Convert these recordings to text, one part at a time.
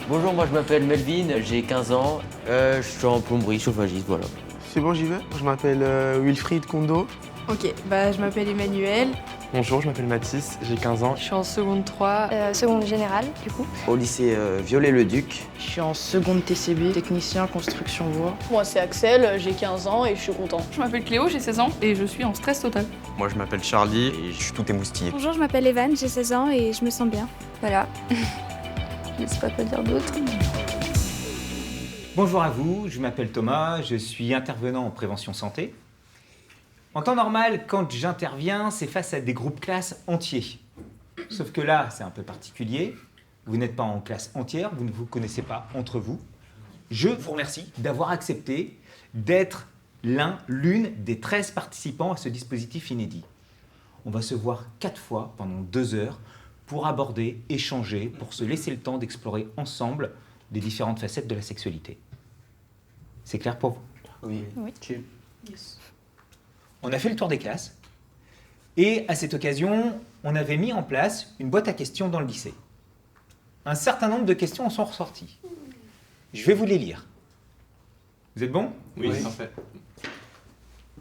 Bonjour, moi je m'appelle Melvin, j'ai 15 ans, je suis en plomberie, chauffagiste, voilà. C'est bon, j'y vais. Je m'appelle Wilfried Kondo. Ok, je m'appelle Emmanuel. Bonjour, je m'appelle Mathis, j'ai 15 ans. Je suis en seconde 3. Seconde générale, du coup. Au lycée Viollet-le-Duc. Je suis en seconde TCB, technicien construction bois. Moi c'est Axel, j'ai 15 ans et je suis content. Je m'appelle Cléo, j'ai 16 ans et je suis en stress total. Moi je m'appelle Charlie et je suis tout émoustillé. Bonjour, je m'appelle Evan, j'ai 16 ans et je me sens bien. Voilà. Je ne sais pas quoi dire d'autre. Bonjour à vous, je m'appelle Thomas, je suis intervenant en prévention santé. En temps normal, quand j'interviens, c'est face à des groupes classes entiers. Sauf que là, c'est un peu particulier. Vous n'êtes pas en classe entière, vous ne vous connaissez pas entre vous. Je vous remercie d'avoir accepté d'être l'une des 13 participants à ce dispositif inédit. On va se voir 4 fois pendant 2 heures pour aborder, échanger, pour se laisser le temps d'explorer ensemble les différentes facettes de la sexualité. C'est clair pour vous? Oui. Oui. Yes. On a fait le tour des classes et à cette occasion, on avait mis en place une boîte à questions dans le lycée. Un certain nombre de questions en sont ressorties. Je vais vous les lire. Vous êtes bons? Oui, parfait.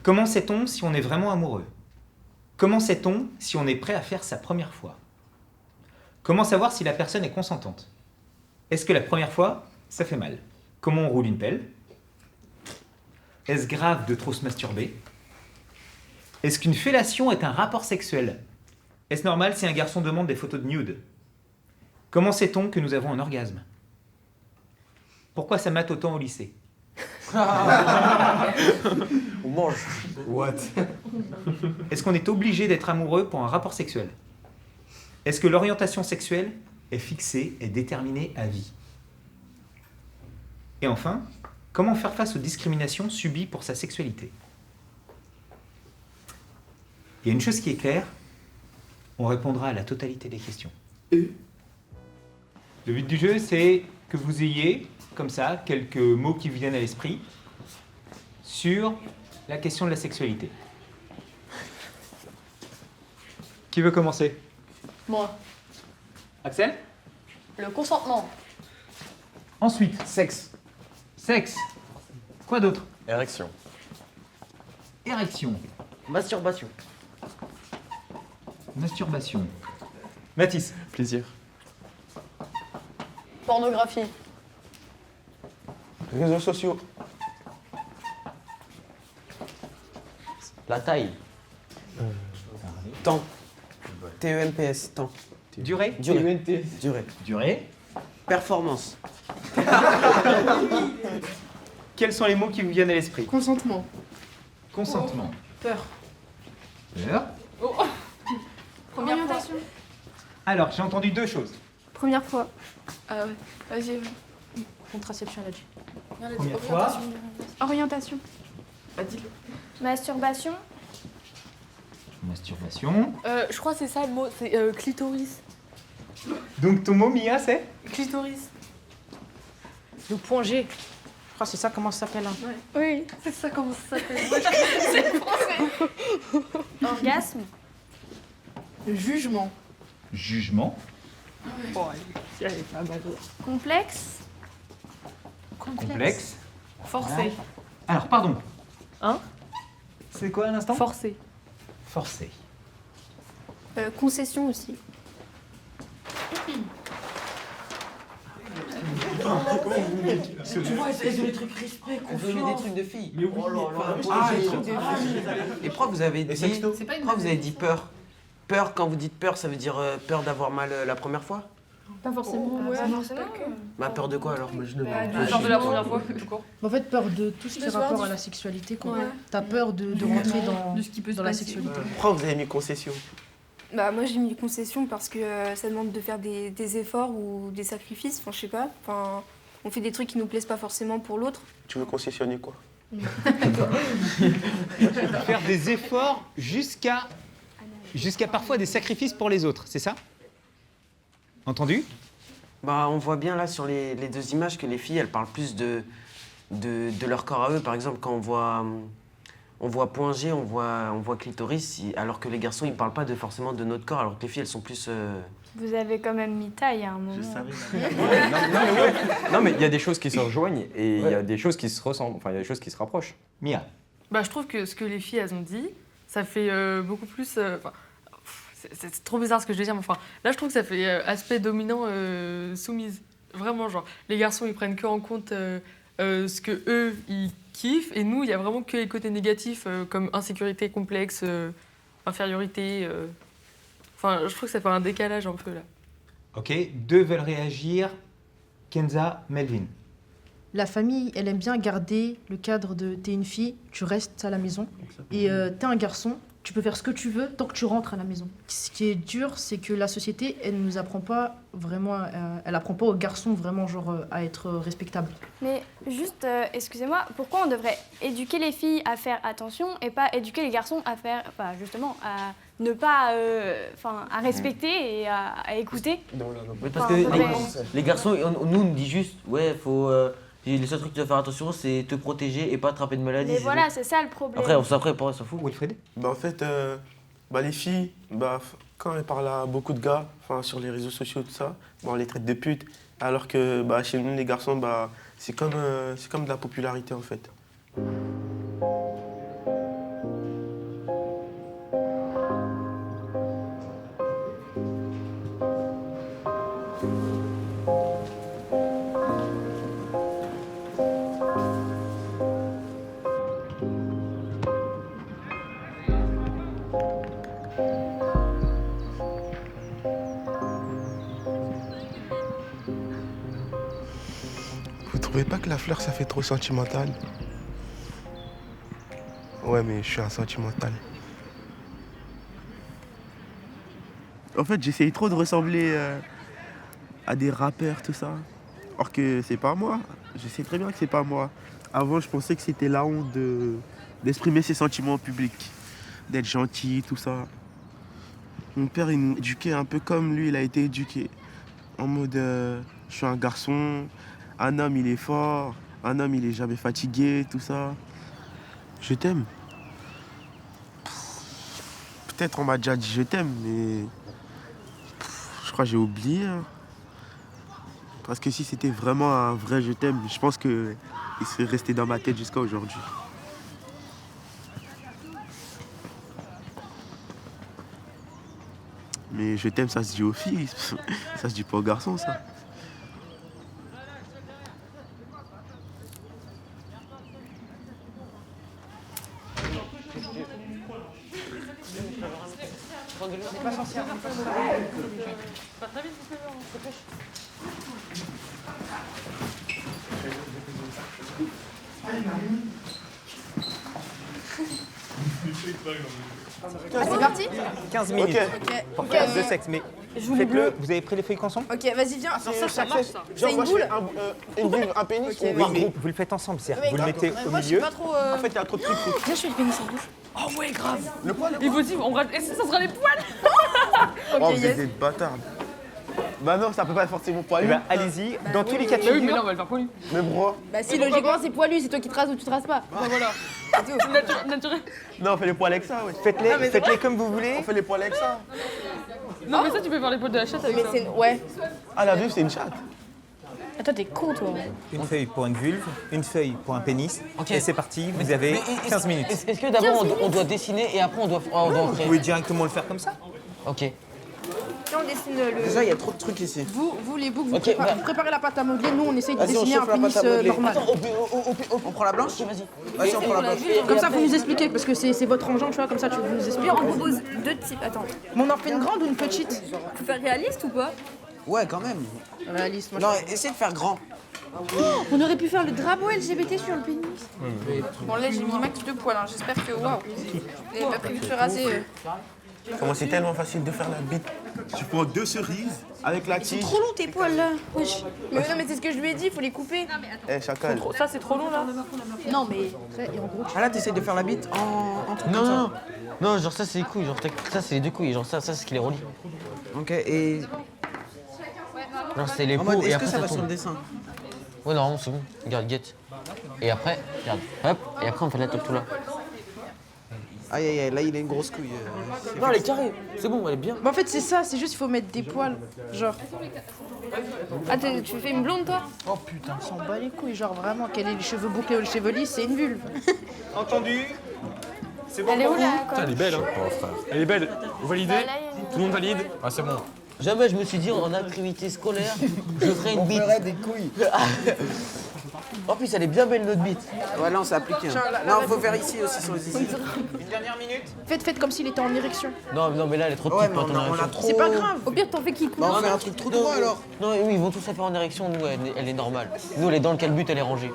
Comment sait-on si on est vraiment amoureux? Comment sait-on si on est prêt à faire sa première fois? Comment savoir si la personne est consentante? Est-ce que la première fois, ça fait mal? Comment on roule une pelle? Est-ce grave de trop se masturber? Est-ce qu'une fellation est un rapport sexuel? Est-ce normal si un garçon demande des photos de nude? Comment sait-on que nous avons un orgasme? Pourquoi ça mate autant au lycée? On mange. What? Est-ce qu'on est obligé d'être amoureux pour un rapport sexuel? Est-ce que l'orientation sexuelle est fixée et déterminée à vie? Et enfin, comment faire face aux discriminations subies pour sa sexualité? Il y a une chose qui est claire, on répondra à la totalité des questions. Le but du jeu, c'est que vous ayez, comme ça, quelques mots qui vous viennent à l'esprit sur la question de la sexualité. Qui veut commencer? Moi. Axel? Le consentement. Ensuite, Sexe. sexe. Quoi d'autre? Érection. Érection. Masturbation. Masturbation. Mathis. Plaisir. Pornographie. Réseaux sociaux. La taille. Temps. TEMPS. Temps. Durée. Durée. Durée. Performance. Quels sont les mots qui vous viennent à l'esprit? Consentement. Consentement. Peur. Peur. Orientation. Alors, j'ai entendu 2 choses. Première fois. Ah ouais. Vas-y. Contraception, elle a dit. Première fois. Orientation. Bah, dis-le. Masturbation. Masturbation. Je crois que c'est ça le mot, c'est clitoris. Donc ton mot, Mia, c'est? Clitoris. Le point G. Je crois que c'est ça comment ça s'appelle. Hein. Oui. C'est ça comment ça s'appelle. Orgasme. Jugement. Jugement. Elle est pas mal. Complexe. Complexe. Forcé. Alors, pardon. Hein? C'est quoi à l'instant? Forcé. Forcé. Concession aussi. Tu vois, c'est des trucs exprès, des trucs de filles. Mais oui, Et pourquoi vous avez dit... Pourquoi vous avez dit peur? Peur, quand vous dites peur, ça veut dire peur d'avoir mal la première fois? Pas forcément. Pas forcément. Bah peur de quoi alors? Peur de la première fois, tout court. En fait, peur de tout ce qui est rapport à la sexualité. Quoi. Ouais. T'as peur de rentrer De ce qui peut se dans la passer. sexualité. Pourquoi vous avez mis concession? Moi j'ai mis concession parce que ça demande de faire des efforts ou des sacrifices, enfin je sais pas. Enfin, on fait des trucs qui nous plaisent pas forcément pour l'autre. Tu veux concessionner quoi? Faire des efforts jusqu'à jusqu'à parfois des sacrifices pour les autres, c'est ça? Entendu? Bah, on voit bien là sur les deux images que les filles, elles parlent plus de leur corps à eux. Par exemple, quand on voit point G, on voit clitoris, alors que les garçons, ils parlent pas forcément de notre corps, alors que les filles, elles sont plus... Vous avez quand même mis taille à un moment. Je savais. Non, mais il y a des choses qui se rejoignent et il y a des choses qui se ressemblent. Enfin, il y a des choses qui se rapprochent. Mia. Bah, je trouve que ce que les filles, elles ont dit, ça fait beaucoup plus... c'est trop bizarre ce que je vais dire, mais enfin, là, je trouve que ça fait aspect dominant soumise. Vraiment, genre, les garçons, ils prennent que en compte ce que eux, ils kiffent, et nous, il y a vraiment que les côtés négatifs, comme insécurité, complexe, infériorité... Enfin, je trouve que ça fait un décalage un peu, là. Ok, deux veulent réagir. Kenza, Melvin. La famille, elle aime bien garder le cadre de t'es une fille, tu restes à la maison. Et t'es un garçon, tu peux faire ce que tu veux tant que tu rentres à la maison. Ce qui est dur, c'est que la société, elle nous apprend pas vraiment, elle apprend pas aux garçons vraiment genre à être respectables. Mais juste, excusez-moi, pourquoi on devrait éduquer les filles à faire attention et pas éduquer les garçons à faire, enfin justement, à ne pas, à respecter et à écouter? Oui, parce que les garçons, nous, on nous dit juste, ouais, faut... le seul truc que tu dois faire attention, c'est te protéger et pas attraper de maladie. Mais voilà, c'est ça le problème. Après, on s'en fout. Wilfried. Bah, en fait, les filles, quand elles parlent à beaucoup de gars, sur les réseaux sociaux, tout ça, on les traite de putes. Alors que chez nous, les garçons, c'est comme de la popularité, en fait. Vous trouvez pas que la fleur, ça fait trop sentimental? Ouais, mais je suis un sentimental. En fait, j'essaye trop de ressembler à des rappeurs, tout ça. Or que c'est pas moi. Je sais très bien que c'est pas moi. Avant, je pensais que c'était la honte d'exprimer ses sentiments au public. D'être gentil, tout ça. Mon père, il nous éduquait un peu comme lui, il a été éduqué. En mode, je suis un garçon, un homme, il est fort, un homme, il est jamais fatigué, tout ça. Je t'aime. Peut-être on m'a déjà dit je t'aime, mais je crois que j'ai oublié. Parce que si c'était vraiment un vrai je t'aime, je pense qu'il serait resté dans ma tête jusqu'à aujourd'hui. Mais je t'aime, ça se dit aux filles, ça se dit pas aux garçons, ça. C'est parti? 15 minutes. Pour faire deux sexes, mais faites-le. Vous avez pris les feuilles ensemble? Ok, vas-y, viens. Ça marche, ça. C'est une boule? Un pénis Ok, Oui, mais vous le faites ensemble, c'est-à-dire vous le mettez au moi, je suis milieu. pas trop. En fait, il y a trop de trucs. Viens, je fais le pénis en bouche. Oh ouais, grave. Le poil, Il faut dire, ça sera les poils. Oh, vous êtes des bâtards. Bah non, ça peut pas être forcément poilu. Eh ben, allez-y, dans tous les cas de Mais oui, mais figure. là, on va le faire poilu. Mais bro. Bah si, logiquement, c'est poilu, c'est toi qui te rases ou tu te rases pas. Bah voilà. C'est tout. Naturel. Non, on fait les poils avec ça, ouais. Faites-les comme vous voulez. On fait les poils avec ça. Non, mais ça, tu peux faire les poils de la chatte avec Mais ça. c'est. Ouais. Ah, la vue, c'est une chatte. Ah, toi, t'es con, toi. Une feuille pour une vulve, une feuille pour un pénis. Et c'est parti, vous avez 15 minutes. Est-ce que d'abord, on doit dessiner et après, on doit Vous créer? pouvez directement le faire comme ça. Ok. Là, on dessine le... Déjà, il y a trop de trucs ici. Vous les boucs, Ok, vous préparez la pâte à modeler, nous on essaye de Vas-y, on dessiner un chauffe la pénis pâte à modeler. normal. On prend la blanche? Vas-y. Vas-y, on prend la blanche. Comme ça, vous nous expliquez, parce que c'est votre engin, tu vois, comme ça, tu vous nous expliques. On propose deux types. Attends, Mais on en fait une grande ou une petite? faut faire réaliste ou pas? Ouais, quand même. Réaliste, moi. Non, essaie de faire grand. On aurait pu faire le drapeau LGBT sur le pénis. Bon, là, j'ai mis max de poils. J'espère que. Waouh. J'avais pas prévu de se raser. Comment c'est tellement facile de faire la bite. Tu prends 2 cerises avec la tige. Trop long tes poils là. Wesh. Mais non mais c'est ce que je lui ai dit, il faut les couper. Eh, chacal. Ça, c'est trop long là. Non mais et en gros. Ah là, t'essayes de faire la bite en truc Non, comme ça. non, non, genre ça c'est les couilles, genre ça c'est les 2 couilles, genre ça c'est ce qui les relie. Ok, et Genre c'est les en peaux mode, et est-ce que après ça va sur le tombe. dessin? Ouais, normalement c'est bon, regarde, guette. Et après, regarde, hop, et après on fait la top tout là. Aïe aïe aïe, là il a une grosse couille. Non, elle est carrée, c'est bon, elle est bien. Bah, en fait, c'est ça, c'est juste il faut mettre des poils. Genre. Ah, tu fais une blonde, toi? Oh putain, on s'en bat les couilles. Genre vraiment, qu'elle ait les cheveux bouclés ou les cheveux lisses, c'est une vulve. Entendu? C'est bon Elle est pour où vous? là, quoi? Elle est belle, hein. Oh, frère. Elle est belle. Vous validez? Bah, là, il y a- Tout le monde valide? Ah, c'est bon. Jamais je me suis dit en activité scolaire, je ferais une bite. des couilles. En plus, elle est bien belle notre bite. Ouais, là on s'est appliqué. Hein. Non, faut faire ici aussi sur les ici. Une dernière minute? Faites comme s'il était en érection. Non, mais là elle est trop Ouais, petite mais pour ton on a érection. trop. C'est pas grave. Au pire, t'en fais qui coule. Bah, on fait un truc trop droit alors. Non, oui, ils vont tous la faire en érection, nous elle est normale. Nous elle est dans le calbut, elle est rangée.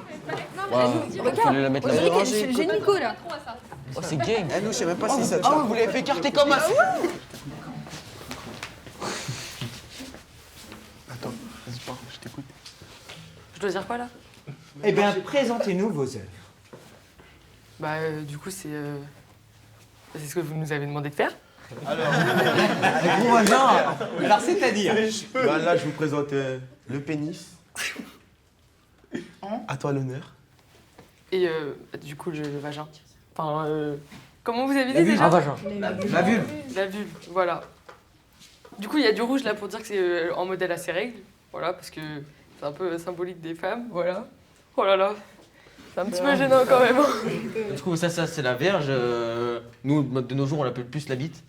Voilà, il fallait la mettre On là. dirait qu'elle est chez Nico, là. Oh, c'est gay. Eh, nous, je sais même pas si ça Ah ouais, vous l'avez fait écarter comme un. Attends, vas-y, parle, je t'écoute. Je dois dire quoi là? Eh bien, présentez-nous vos œuvres. Bah, du coup, c'est ce que vous nous avez demandé de faire. Gros voisin. Alors, c'est-à-dire? Bah, là, je vous présente le pénis. À toi l'honneur. Et du coup, le vagin. Enfin, comment vous avez dit déjà? Un vagin. La vulve. La vulve, voilà. Du coup, il y a du rouge là pour dire que c'est en modèle à ses règles. Voilà, parce que c'est un peu symbolique des femmes, voilà. Oh là là, c'est un petit peu gênant quand même. Du coup, ça c'est la Vierge. Nous, de nos jours, on l'appelle plus la bite.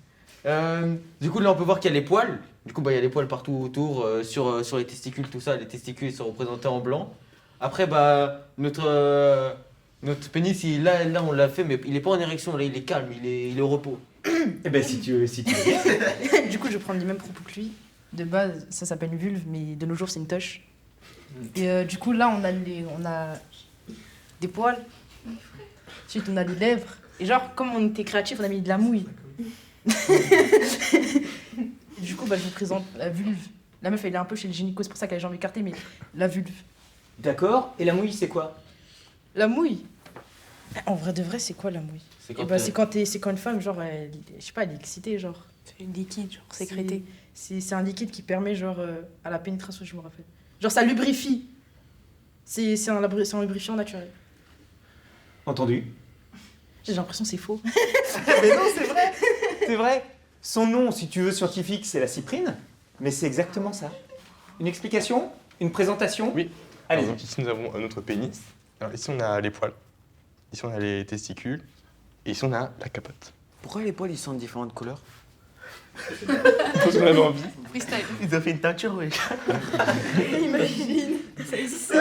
Du coup, là, on peut voir qu'il y a les poils. Du coup, bah, il y a les poils partout autour, sur les testicules, tout ça. Les testicules sont représentés en blanc. Après, bah, notre pénis, là, on l'a fait, mais il est pas en érection. Là, il est calme, il est au repos. Eh ben, si tu veux. Du coup, je vais prendre les mêmes propos que lui. De base, ça s'appelle une vulve, mais de nos jours, c'est une touche. Et du coup, là, on a des poils. Ensuite, on a les lèvres. Et genre, comme on était créatif, on a mis de la mouille. Du coup, bah, je vous présente la vulve. La meuf, elle est un peu chez le gynéco, c'est pour ça qu'elle a les jambes écartées, mais la vulve. D'accord. Et la mouille, c'est quoi? La mouille. En vrai de vrai, c'est quoi la mouille? C'est Eh bah, c'est quand une femme, genre, je sais pas, elle est excitée, genre. C'est une liquide, genre sécrété. C'est un liquide qui permet, genre, à la pénétration, je me rappelle. Genre, ça lubrifie. C'est un lubrifiant naturel. Entendu. J'ai l'impression que c'est faux. Mais non, c'est vrai. C'est vrai. Son nom, si tu veux, scientifique, c'est la cyprine. Mais c'est exactement ça. Une explication? Une présentation? Oui. Allez. Donc ici nous avons notre pénis. Alors ici on a les poils. Ici on a les testicules. Et ici on a la capote. Pourquoi les poils ils sont de différentes couleurs? Parce qu'on avait envie. Freestyle. Ils ont fait une teinture, wesh. Imagine, ça existe.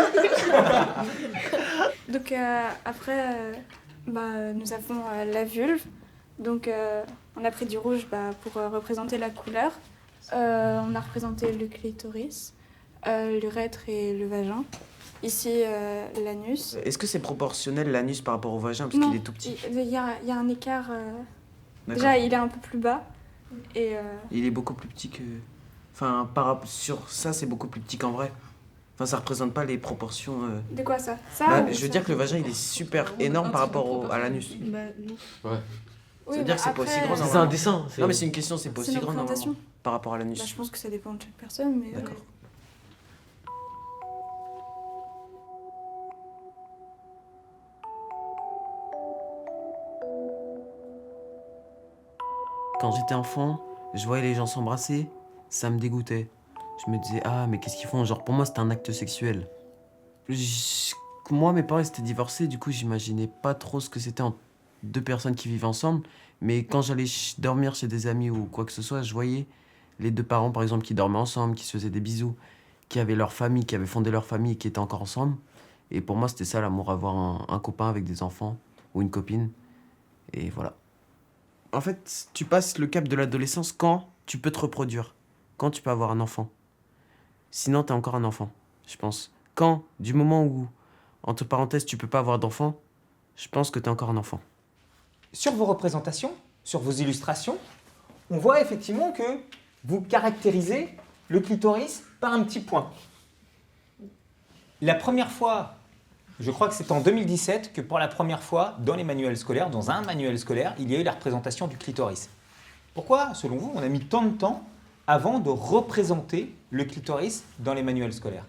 Donc après, nous avons la vulve. Donc on a pris du rouge pour représenter la couleur. On a représenté le clitoris, l'urètre et le vagin. Ici, l'anus. Est-ce que c'est proportionnel l'anus par rapport au vagin parce Non, qu'il est tout petit? il y a un écart. D'accord. Déjà, il est un peu plus bas. Et Il est beaucoup plus petit que. Enfin, sur ça, c'est beaucoup plus petit qu'en vrai. Enfin, ça représente pas les proportions. de quoi ça? Je veux dire que le vagin il est super énorme par rapport à l'anus. Bah, non. Ouais. Oui, Ça veut dire que c'est pas aussi grand. C'est normalement. un dessin. Non, mais c'est une question, c'est pas C'est aussi une grand normalement représentation. par rapport à l'anus. Je pense que ça dépend de chaque personne, mais. D'accord. Quand j'étais enfant, je voyais les gens s'embrasser, ça me dégoûtait. Je me disais, ah, mais qu'est-ce qu'ils font? Genre, pour moi, c'était un acte sexuel. Moi, mes parents étaient divorcés, du coup, j'imaginais pas trop ce que c'était entre deux personnes qui vivent ensemble. Mais quand j'allais dormir chez des amis ou quoi que ce soit, je voyais les deux parents, par exemple, qui dormaient ensemble, qui se faisaient des bisous, qui avaient leur famille, qui avaient fondé leur famille et qui étaient encore ensemble. Et pour moi, c'était ça l'amour, avoir un copain avec des enfants ou une copine. Et voilà. En fait, tu passes le cap de l'adolescence quand tu peux te reproduire, quand tu peux avoir un enfant. Sinon, t'es encore un enfant, je pense. Quand, du moment où, entre parenthèses, tu peux pas avoir d'enfant, je pense que t'es encore un enfant. Sur vos représentations, sur vos illustrations, on voit effectivement que vous caractérisez le clitoris par un petit point. La première fois, je crois que c'est en 2017 que pour la première fois, dans les manuels scolaires, dans un manuel scolaire, il y a eu la représentation du clitoris. Pourquoi, selon vous, on a mis tant de temps avant de représenter le clitoris dans les manuels scolaires?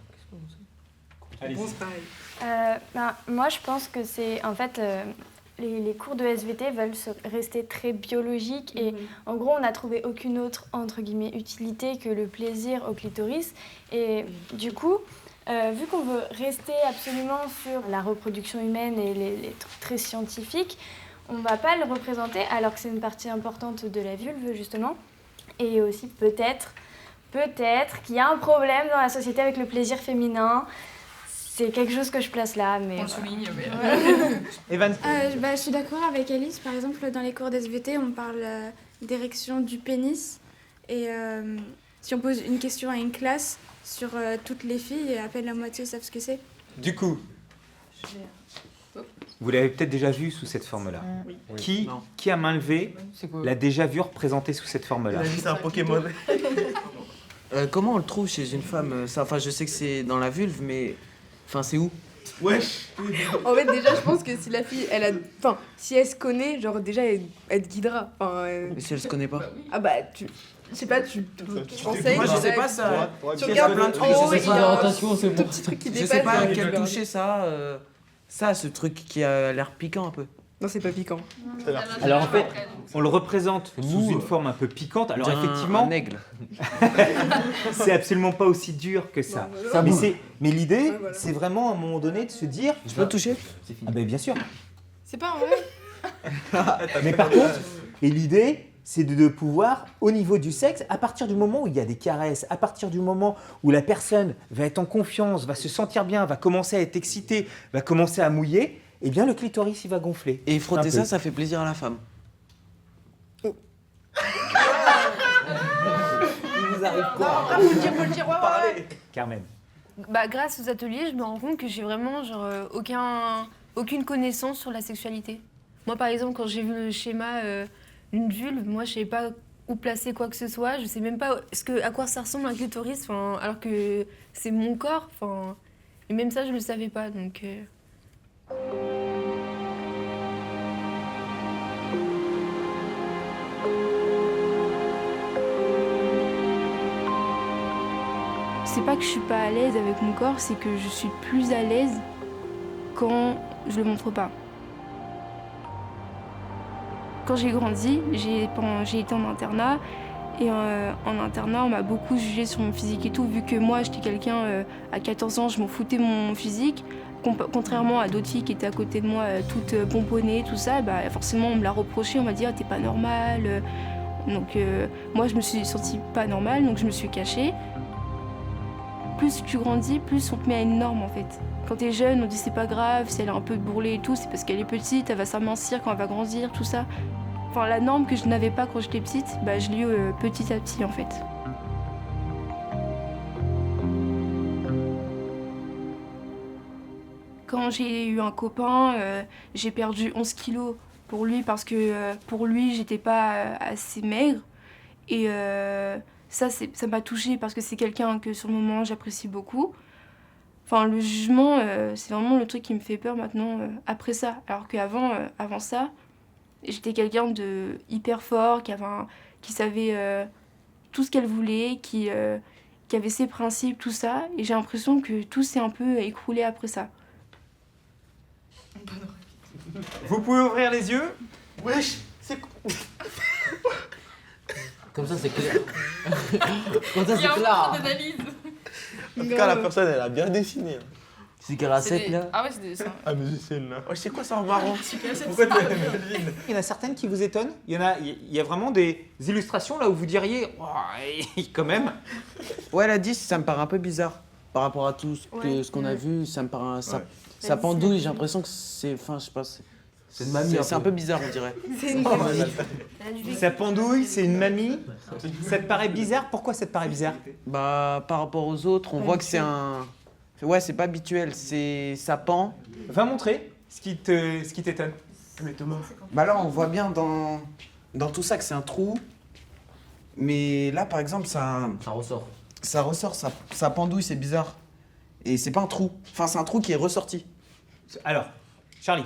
Moi, je pense que c'est en fait les cours de SVT veulent rester très biologiques et en gros, on n'a trouvé aucune autre entre guillemets utilité que le plaisir au clitoris. Et du coup, vu qu'on veut rester absolument sur la reproduction humaine et les trucs très scientifiques, on va pas le représenter alors que c'est une partie importante de la vulve justement. Et aussi peut-être qu'il y a un problème dans la société avec le plaisir féminin. C'est quelque chose que je place là, mais... On le souligne, mais... Evan. Je suis d'accord avec Alice. Par exemple, dans les cours d'SVT, on parle d'érection du pénis. Et si on pose une question à une classe sur toutes les filles, à peine la moitié savent ce que c'est. Du coup, vous l'avez peut-être déjà vu sous cette forme-là. Oui. Qui à main levée l'a déjà vu représenté sous cette forme-là? C'est un Pokémon. Comment on le trouve chez une femme ça, enfin, je sais que c'est dans la vulve, mais enfin, c'est où? Wesh. En fait, déjà, je pense que si la fille, elle a... Enfin, si elle se connaît, genre, déjà, elle te guidera. Mais si elle se connaît pas? Ah bah, je sais pas, tu conseilles. Moi, je sais pas ça. Tu regardes plein de trucs. Je sais pas l'orientation, c'est bon. Petit truc qui Je dépasse. sais pas à quel toucher ça. Ça, ce truc qui a l'air piquant un peu. Non, c'est pas piquant. Alors en fait, on le représente sous une forme un peu piquante. Alors effectivement, un aigle. c'est absolument pas aussi dur que ça. Mais l'idée, c'est vraiment à un moment donné de se dire... Je peux toucher? Ah ben bien sûr. C'est pas vrai. Mais par contre, et l'idée, c'est de pouvoir, au niveau du sexe, à partir du moment où il y a des caresses, à partir du moment où la personne va être en confiance, va se sentir bien, va commencer à être excitée, va commencer à mouiller, eh bien le clitoris il va gonfler. Et frotter ça, ça fait plaisir à la femme. Il vous arrive quoi? Faut le dire, ouais. Carmen. Bah, grâce aux ateliers, je me rends compte que j'ai vraiment aucune connaissance sur la sexualité. Moi, par exemple, quand j'ai vu le schéma d'une vulve, moi, je savais pas où placer quoi que ce soit. Je sais même pas à quoi ça ressemble un clitoris, alors que c'est mon corps. Et même ça, je le savais pas. Donc. C'est pas que je suis pas à l'aise avec mon corps, c'est que je suis plus à l'aise quand je le montre pas. Quand j'ai grandi, j'ai été en internat et en internat, on m'a beaucoup jugée sur mon physique et tout, vu que moi, j'étais quelqu'un, à 14 ans, je m'en foutais de mon physique. Contrairement à d'autres filles qui étaient à côté de moi, toutes pomponnées, tout ça, bah, forcément, on me l'a reproché, on m'a dit « Ah, t'es pas normale ». Donc moi, je me suis sentie pas normale, donc je me suis cachée. Plus tu grandis, plus on te met à une norme en fait. Quand t'es jeune, on dit c'est pas grave, si elle est un peu bourrelée et tout, c'est parce qu'elle est petite, elle va s'amincir quand elle va grandir, tout ça. Enfin, la norme que je n'avais pas quand j'étais petite, bah, je l'ai eu petit à petit en fait. Quand j'ai eu un copain, j'ai perdu 11 kilos pour lui parce que pour lui, j'étais pas assez maigre. Et ça m'a touchée parce que c'est quelqu'un que sur le moment j'apprécie beaucoup. Enfin, le jugement, c'est vraiment le truc qui me fait peur maintenant après ça. Alors qu'avant avant ça, j'étais quelqu'un de hyper fort, qui savait tout ce qu'elle voulait, qui avait ses principes, tout ça. Et j'ai l'impression que tout s'est un peu écroulé après ça. Vous pouvez ouvrir les yeux. Wesh, c'est... Comme ça, c'est clair. Comme ça, c'est clair. En tout cas, la personne, elle a bien dessiné. C'est qu'elle a 7 là. Ah ouais, c'est des dessins. Ah, mais c'est celle-là. Wesh, c'est quoi ça en marrant? Pourquoi tu l'imagines? Il y en a certaines qui vous étonnent. Il y a vraiment des illustrations là où vous diriez oh, quand même. Ouais, la 10, ça me paraît un peu bizarre. Par rapport à tout ce qu'on a vu, ça me paraît... Ça pendouille, j'ai l'impression que c'est... Enfin, je sais pas... C'est une mamie. C'est un peu bizarre, on dirait. C'est une mamie. Ça pendouille, c'est une mamie. Ça te paraît bizarre? Pourquoi ça te paraît bizarre? Bah, par rapport aux autres, on voit que c'est un... Ouais, c'est pas habituel, ça pend. Va montrer ce qui t'étonne. Mais Thomas... Bah là, on voit bien dans tout ça que c'est un trou. Mais là, par exemple, ça ressort. Ça ressort, ça pendouille, c'est bizarre. Et c'est pas un trou. Enfin, c'est un trou qui est ressorti. Alors, Charlie.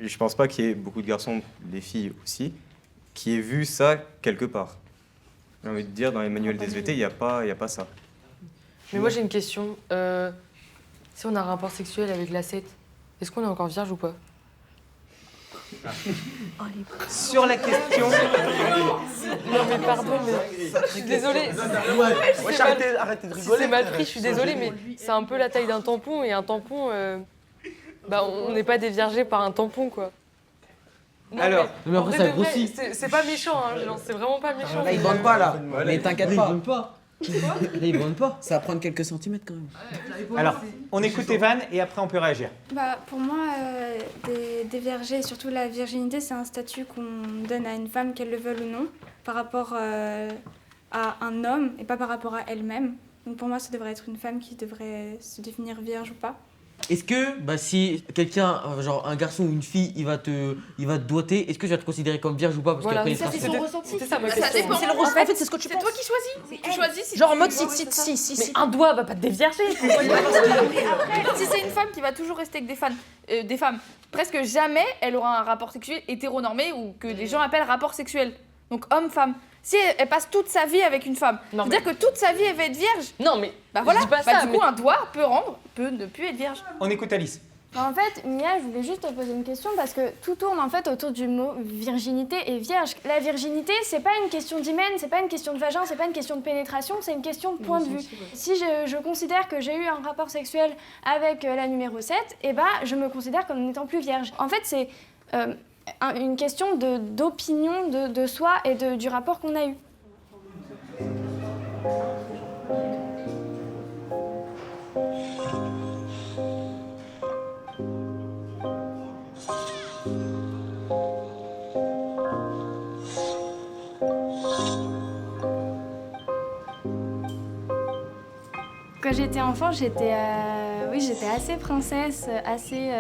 Je pense pas qu'il y ait beaucoup de garçons, des filles aussi, qui aient vu ça quelque part. J'ai envie de dire, dans les manuels des SVT, il n'y a pas ça. Mais moi j'ai une question. Si on a un rapport sexuel avec l'ascète, est-ce qu'on est encore vierge ou pas? Sur la question. Non mais pardon, mais je suis désolée. Arrêtez de rigoler. C'est mal pris, je suis désolée, mais c'est un peu la taille d'un tampon et un tampon, on n'est pas déviergé par un tampon quoi. Non, Alors, mais après en ça vrai de vrai, grossit. c'est pas méchant, hein, genre, c'est vraiment pas méchant. Là, il bande pas, là. Mais t'inquiète pas. Là, il bande pas. Ça va prendre quelques centimètres quand même. Alors, on écoute Evan et après on peut réagir. Bah, pour moi, dévierger, surtout la virginité, c'est un statut qu'on donne à une femme, qu'elle le veuille ou non, par rapport à un homme et pas par rapport à elle-même. Donc pour moi, ça devrait être une femme qui devrait se définir vierge ou pas. Est-ce que, si quelqu'un, genre un garçon ou une fille, il va te doigter, est-ce que tu vas te considérer comme vierge ou pas? Parce Voilà, qu'après, il ça, sera c'est son ressenti. C'était ça ma question. Ça dépend. C'est le En ressenti. En fait, c'est ce que tu penses. C'est toi qui choisis. Tu choisis si Genre en tu- mode Ouais, si. Mais un doigt va pas te dévierger. Mais après, si c'est une femme qui va toujours rester avec des femmes, presque jamais elle aura un rapport sexuel hétéronormé ou que les gens appellent rapport sexuel. Donc homme-femme. Si elle passe toute sa vie avec une femme, Non, c'est-à-dire que toute sa vie elle va être vierge. Non mais Bah voilà, je dis pas bah, ça, du coup un doigt peut ne plus être vierge. On écoute Alice. En fait, Mia, je voulais juste te poser une question parce que tout tourne en fait autour du mot virginité et vierge. La virginité, c'est pas une question d'hymen, c'est pas une question de vagin, c'est pas une question de pénétration, c'est une question de point de vue. Si je considère que j'ai eu un rapport sexuel avec la numéro 7, eh ben, je me considère comme n'étant plus vierge. En fait, c'est une question d'opinion de soi et du rapport qu'on a eu. Quand j'étais enfant, j'étais assez princesse, assez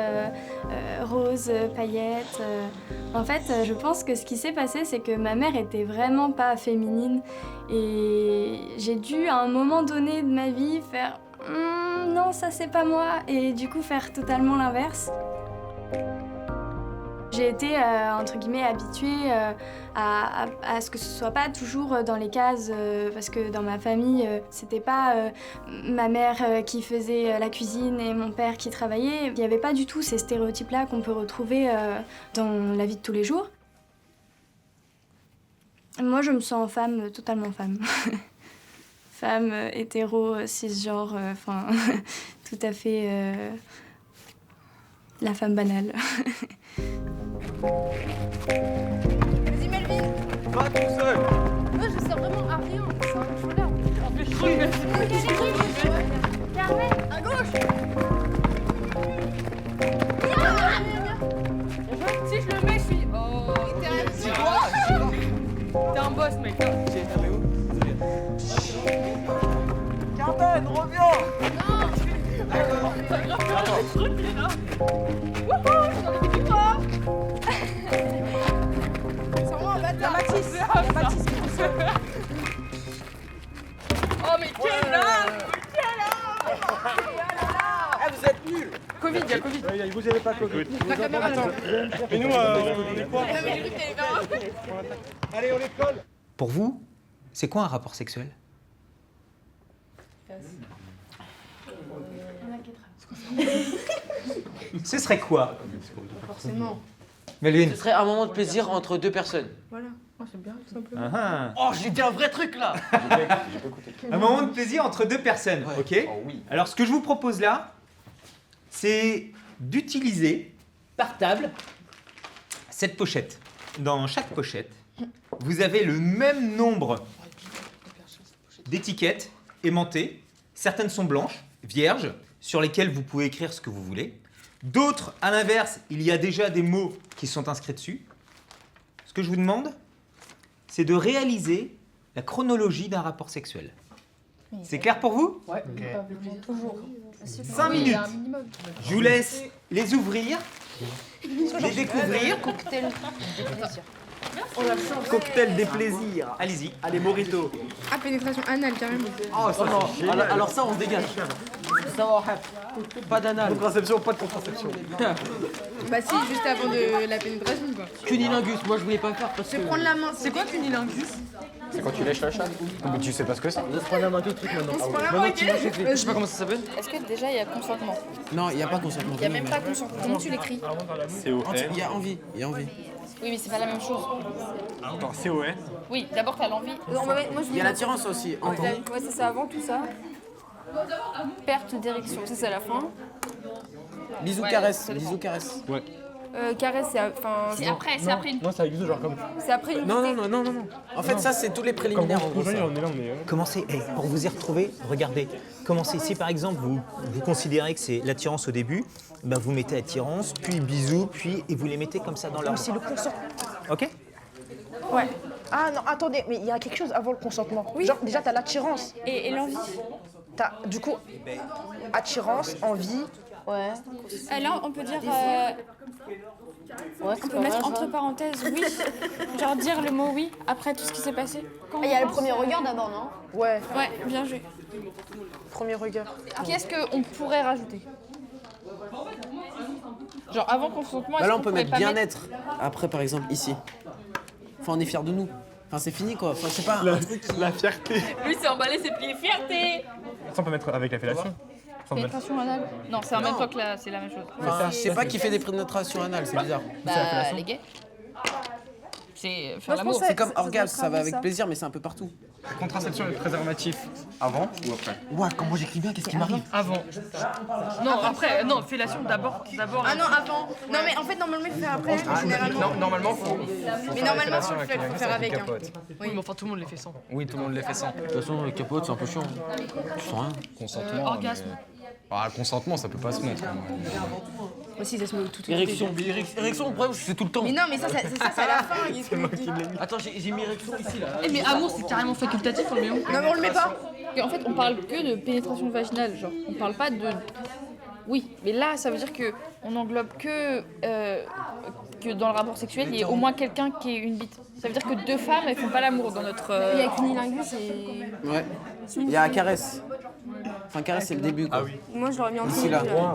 rose, paillettes. En fait, je pense que ce qui s'est passé, c'est que ma mère était vraiment pas féminine. Et j'ai dû, à un moment donné de ma vie, faire non, ça c'est pas moi. Et du coup, faire totalement l'inverse. J'ai été, entre guillemets, habituée à ce que ce soit pas toujours dans les cases, parce que dans ma famille, c'était pas ma mère qui faisait la cuisine et mon père qui travaillait. Il n'y avait pas du tout ces stéréotypes-là qu'on peut retrouver dans la vie de tous les jours. Moi, je me sens femme, totalement femme. Femme, hétéro, cisgenre, enfin, tout à fait la femme banale. Vas-y Melvin. Pas tout seul. Moi je sers vraiment à rien, c'est un chouleur. Carmen, À gauche. si je le mets, je suis. Oh. C'est quoi? T'es un boss, mec. Carmen, reviens. C'est vraiment un bâtard. Oh mais quel âme! Vous êtes nuls. Covid, il y a Covid. Vous avez pas Covid. La caméra attends. Mais nous, on est quoi? Allez, on les colle. Pour vous, c'est quoi un rapport sexuel? Ce serait quoi? Forcément. Melvin. Ce serait un moment de plaisir entre deux personnes. Voilà. C'est bien, tout simplement. Ah, Oh, j'ai dit un vrai truc là. un moment de plaisir entre deux personnes, ok? oui. Alors, ce que je vous propose là, c'est d'utiliser par table cette pochette. Dans chaque pochette, vous avez le même nombre d'étiquettes aimantées. Certaines sont blanches, vierges, sur lesquelles vous pouvez écrire ce que vous voulez. D'autres, à l'inverse, il y a déjà des mots qui sont inscrits dessus. Ce que je vous demande, c'est de réaliser la chronologie d'un rapport sexuel. C'est clair pour vous? Ouais. Toujours. 5 minutes. Je vous laisse les ouvrir, les découvrir. Cocktail. Cocktail des plaisirs. Allez-y. Allez, Morito. Ah, pénétration anale, carrément. Oh, ça non. Alors ça, on se dégage. Ça va, pas d'anal. Contraception, pas de contraception. Bah si, juste avant de la pénétration, quoi. Cunilingus, moi je voulais pas le faire parce que... Se prendre la main. C'est quoi cunilingus? C'est quand tu lèches la chatte. Mais tu sais pas ce que c'est. On se prend la main tout de suite maintenant. On se prend la Maintenant, main, tu ok. manges les clés. Je sais pas comment ça s'appelle. Est-ce que déjà il y a consentement? Non, il n'y a pas consentement. Il y a même pas consentement. Comment tu l'écris? Il y a envie, il y a envie. Oui, mais c'est pas la même chose. Attends, CON. Oui, d'abord t'as l'envie. Il y a l'attirance aussi. Envie. Ouais, c'est ça, avant tout ça. Perte d'érection, ça c'est à la fin. Bisous, Ouais, caresse. ça dépend. Bisous, caresse. Ouais. Caresse, c'est C'est après, c'est après une... Non, ça existe genre comme. c'est après une Non. En fait, ça, c'est tous les préliminaires. En gros, ça. on est là, mais. Commencez, pour vous y retrouver, regardez. Commencez, si par exemple vous considérez que c'est l'attirance au début, bah vous mettez attirance, puis bisous, puis et vous les mettez comme ça dans l'ordre. C'est le consentement. Ok? Ouais. Ah non, attendez, mais il y a quelque chose avant le consentement. Oui. Genre, déjà, t'as l'attirance. Et l'envie. T'as, du coup, attirance, envie. Ouais. Là, on peut dire. Ouais, On peut mettre entre parenthèses oui. Genre dire le mot oui après tout ce qui s'est passé. Il y a le premier regard d'abord, non? Ouais, Ouais, bien joué. premier regard. Qu'est-ce qu'on pourrait rajouter? Genre avant consentement, Bah est-ce là, on qu'on peut pourrait mettre pas bien-être. Après, par exemple, ici. Enfin, on est fiers de nous. Enfin, c'est fini, quoi. Enfin, je sais pas, un truc qui... La fierté. Lui, c'est emballé ses pieds, fierté. Ça, on peut mettre avec la fellation. Pénétration anale? Non, c'est en même temps que là, c'est la même chose. Enfin, je sais pas qui fait des pénétrations anales, c'est bizarre. Bah, les gays. C'est faire Moi, je l'amour. pensais- C'est comme ça doit orgasme, être ça va avant avec ça. plaisir, mais c'est un peu partout. Contraception et préservatif avant ou après? Ouah, comment j'écris bien, qu'est-ce qui m'arrive? Avant. Non, après, non, fellation d'abord. Ah non, avant. Non, mais en fait, normalement, il faut faire après, mais généralement. Normalement, faut. Mais normalement, faut le faire avec. Hein. Oui, mais enfin, tout le monde les fait sans. Oui, tout le monde les fait sans. De toute façon, le capote, c'est un peu chiant. Tu sens rien. Consentement. Orgasme. Ah, consentement, ça peut pas se mettre. Aussi, ça se met tout. Érection, érection, le problème, c'est tout le temps. Mais non, mais ça, c'est à la fin. Qu'est-ce que vous dites? Attends, j'ai mis érection ici, là. Eh, mais amour, c'est carrément facultatif, hein, Léon. Non, mais on le met pas. En fait, on parle que de pénétration vaginale, genre. On parle pas de... Oui, mais là, ça veut dire que on englobe que dans le rapport sexuel, il y a au moins quelqu'un qui ait une bite. Ça veut dire que deux femmes, elles font pas l'amour dans notre... Il y a cunilingus et. Ouais. Il y a caresse. Enfin, caresse, c'est le début, quoi. Moi, je l'aurais mis entre Ici, les là. deux. Là.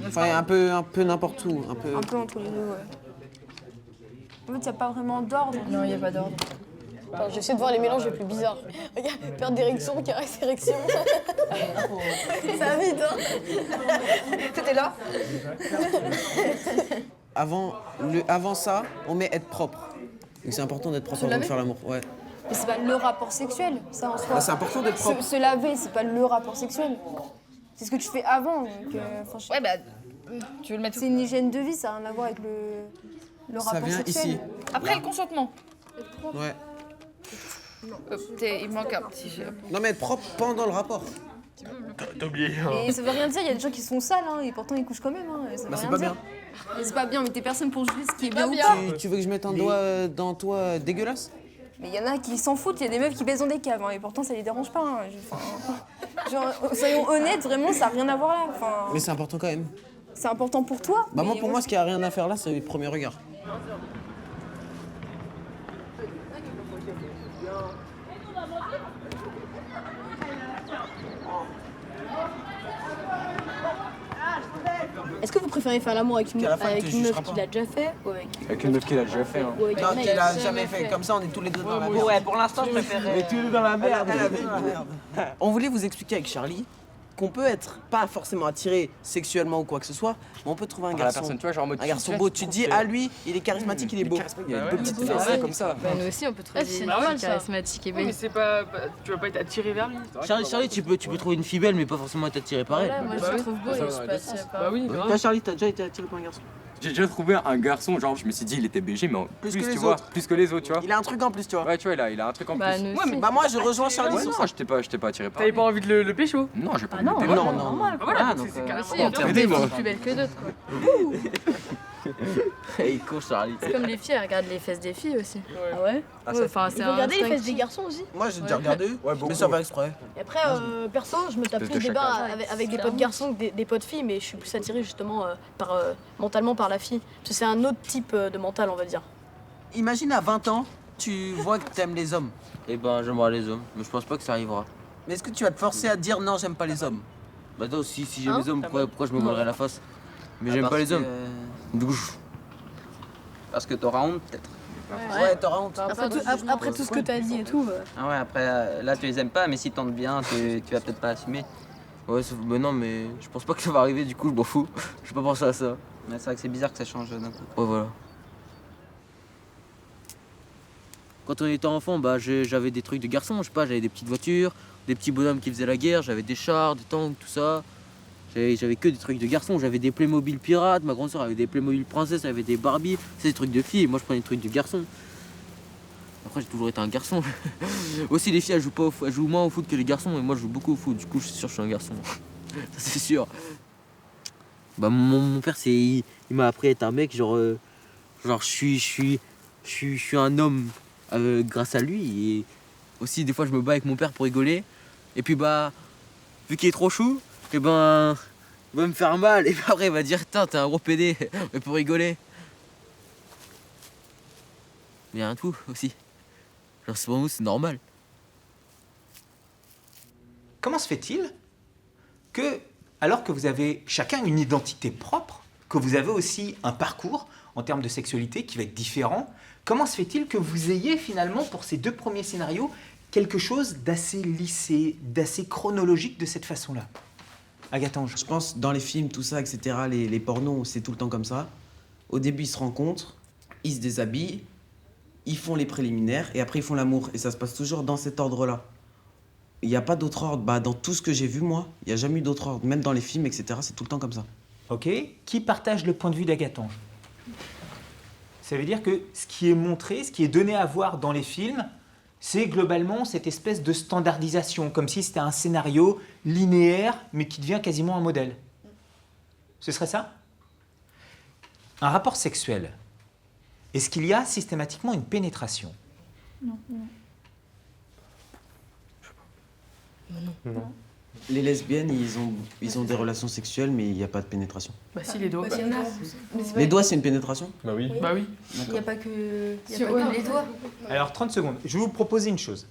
Enfin, un peu n'importe où. Un peu... Un peu entre les deux, ouais. En fait, il n'y a pas vraiment d'ordre. Non, il n'y a pas d'ordre. Enfin, j'essaie de voir les mélanges les plus bizarres. Regarde, perte d'érection, caresse érection. Ça va vite, hein. T'étais là? Avant ça, on met être propre. Donc c'est important d'être propre avant de faire l'amour. Ouais. Mais c'est pas le rapport sexuel, ça en soi. Ah, c'est important d'être propre. Se laver, c'est pas le rapport sexuel. C'est ce que tu fais avant. Donc, Ouais, bah... Tu veux le mettre c'est une hygiène de vie, ça n'a rien à voir avec le Ça rapport vient sexuel. ici. Après le consentement. Ouais. Il manque un petit... Non, mais être propre pendant le rapport. T'as oublié. Et ça veut rien dire, il y a des gens qui sont sales, hein, et pourtant ils couchent quand même. Hein, ça veut Bah, c'est rien pas dire. bien. Mais c'est pas bien, mais t'es personne pour juger ce qui est bien ou pas. Tu veux que je mette un doigt dans toi dégueulasse? Mais il y en a qui s'en foutent, il y a des meufs qui baisent dans des caves, hein, et pourtant ça les dérange pas. Hein. Genre, soyons honnêtes, vraiment, ça n'a rien à voir là. Enfin, Mais c'est important quand même. c'est important pour toi. Bah, mais pour moi, ce qui a rien à faire là, c'est le premier regard. Est-ce que vous préférez faire l'amour avec une Qu'à la fin, avec tu une jugeras meuf qui pas. l'a déjà fait ou avec, Avec une meuf qui l'a déjà fait. Hein. ou avec Non, un mec qu'il a jamais fait. Comme ça, on est tous les deux dans la merde. Ouais, pour l'instant, je préférais. Mais tous les deux dans la merde. On voulait vous expliquer avec Charlie qu'on peut être pas forcément attiré sexuellement ou quoi que ce soit, mais on peut trouver un Par la garçon, personne, tu vois, genre en mode. un garçon beau. Tu te dis, ah lui, il est charismatique, il est beau. Il y a une petite fesse comme ça. Bah, nous aussi, on peut trouver c'est des normal, filles ça. charismatiques et Oui, mais belles. c'est pas... Tu vas pas être attiré vers lui. Charlie, tu peux trouver une fille belle, mais pas forcément être attiré par elle. Voilà, moi je Bah le oui. trouve beau et je suis pas attirée par. Bah oui, Toi, grave. Charlie, t'as déjà été attiré par un garçon? J'ai déjà trouvé un garçon, genre, je me suis dit, il était BG, mais en Plus plus, que les tu vois, autres. plus que les autres, tu vois. Il a un truc en plus, tu vois. Ouais, tu vois, il a un truc en Bah, plus. nous Ouais, aussi. mais Bah moi, je rejoins Charlie ouais, sur non, ça. j'étais pas attiré par. T'avais pas envie de le pécho? Non, j'ai pas Ah non, envie de Non, non. normal. Voilà, Ah, donc donc, c'est carrément... Si, on trouve des Regardez-moi. filles plus belles que d'autres quoi. Il court, Charlie. C'est comme les filles, elles regardent les fesses des filles aussi. Ah ouais? Ah, Ouais, ça- enfin, Il c'est faut regarder les fesses des instinctif. garçons aussi. Moi, j'ai déjà regardé, mais ça va exprès. Et après, perso, je me tape Espèce plus de le débat chacal. avec des potes garçons que des potes filles, mais je suis plus attirée justement mentalement par la fille. Parce que c'est un autre type de mental, on va dire. imagine à 20 ans, tu vois que t'aimes les hommes. Eh ben, j'aimerais les hommes, mais je pense pas que ça arrivera. Mais est-ce que tu vas te forcer à dire non, j'aime pas les hommes? Bah non, si j'aime les hommes, pourquoi je me voilerais la face? Mais j'aime pas les hommes. Du coup, Parce que t'auras honte, peut-être. Ouais, t'auras honte. Après tout ce que t'as dit et tout. Ah ouais, après, là, tu les aimes pas, mais si t'entends bien, tu vas peut-être pas assumer. ouais, bah non, mais je pense pas que ça va arriver, du coup, je m'en fous. Je vais pas penser à ça. Mais c'est vrai que c'est bizarre que ça change d'un coup. Ouais, voilà. Quand on était enfant, bah, j'avais des trucs de garçon, je sais pas, j'avais des petites voitures, des petits bonhommes qui faisaient la guerre, j'avais des chars, des tanks, tout ça. J'avais que des trucs de garçon, j'avais des Playmobil pirates, ma grande soeur avait des Playmobil princesses, elle avait des Barbie, c'est des trucs de filles, moi je prenais des trucs de garçon. Après j'ai toujours été un garçon. Aussi les filles elles jouent moins au foot que les garçons, et moi je joue beaucoup au foot, du coup je suis sûr que je suis un garçon. Ça c'est sûr. Bah mon père il m'a appris à être un mec, genre je suis un homme grâce à lui, et aussi des fois je me bats avec mon père pour rigoler, et puis bah vu qu'il est trop chou, et ben il va me faire mal, et puis après il va dire putain t'es un gros pédé, mais pour rigoler. Mais il y a un tout aussi. Genre pour nous c'est normal. Comment se fait-il que, alors que vous avez chacun une identité propre, que vous avez aussi un parcours en termes de sexualité qui va être différent, comment se fait-il que vous ayez finalement pour ces deux premiers scénarios quelque chose d'assez lissé, d'assez chronologique de cette façon-là? Agatange. Je pense dans les films, tout ça, etc., les pornos, c'est tout le temps comme ça. Au début, ils se rencontrent, ils se déshabillent, ils font les préliminaires et après ils font l'amour. Et ça se passe toujours dans cet ordre-là. Il n'y a pas d'autre ordre. Bah, dans tout ce que j'ai vu, moi, il n'y a jamais eu d'autre ordre. Même dans les films, etc., c'est tout le temps comme ça. Ok. Qui partage le point de vue d'Agatange? Ça veut dire que ce qui est montré, ce qui est donné à voir dans les films, c'est globalement cette espèce de standardisation, comme si c'était un scénario linéaire, mais qui devient quasiment un modèle. Ce serait ça? Un rapport sexuel. Est-ce qu'il y a systématiquement une pénétration? Non. Non. Les lesbiennes, ils ont des relations sexuelles, mais il n'y a pas de pénétration. Bah si, les doigts. Les doigts, c'est une pénétration? Bah oui. Bah oui. Il n'y a pas que, les doigts. Alors, 30 secondes. Je vais vous proposer une chose.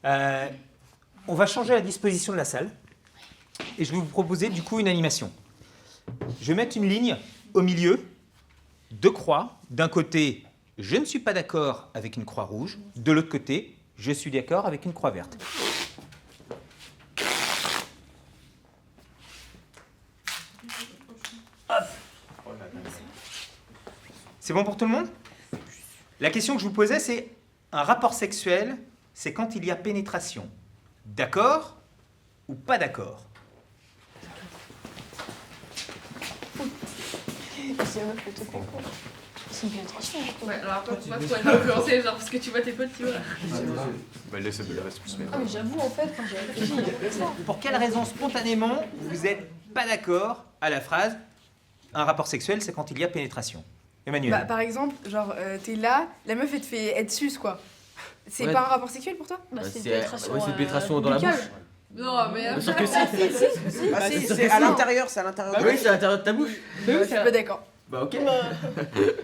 On va changer la disposition de la salle. Et je vais vous proposer du coup une animation. Je vais mettre une ligne au milieu, deux croix. D'un côté, je ne suis pas d'accord avec une croix rouge. De l'autre côté, je suis d'accord avec une croix verte. C'est bon pour tout le monde? La question que je vous posais, c'est un rapport sexuel, c'est quand il y a pénétration. D'accord ou pas d'accord? C'est une pénétration. Ouais, alors toi, tu vois, toi, elle m'a influencé, genre, parce que tu vois tes potes, tu vois. Bah laisse plus Ah, mais j'avoue, en fait, quand j'ai réfléchi, il y avait ça. Pour quelle raison, spontanément, vous n'êtes pas d'accord à la phrase un rapport sexuel, c'est quand il y a pénétration? Emmanuel. Bah, par exemple, genre, t'es là, la meuf, elle te fait être suce, quoi. C'est Ouais. pas un rapport sexuel pour toi? Bah, c'est une pénétration dans la bouche. Non, mais. Bien sûr que si. Ah si, c'est c'est à l'intérieur, c'est à l'intérieur. Bah oui, c'est à l'intérieur de ta bouche. Je suis pas d'accord. Bah ok.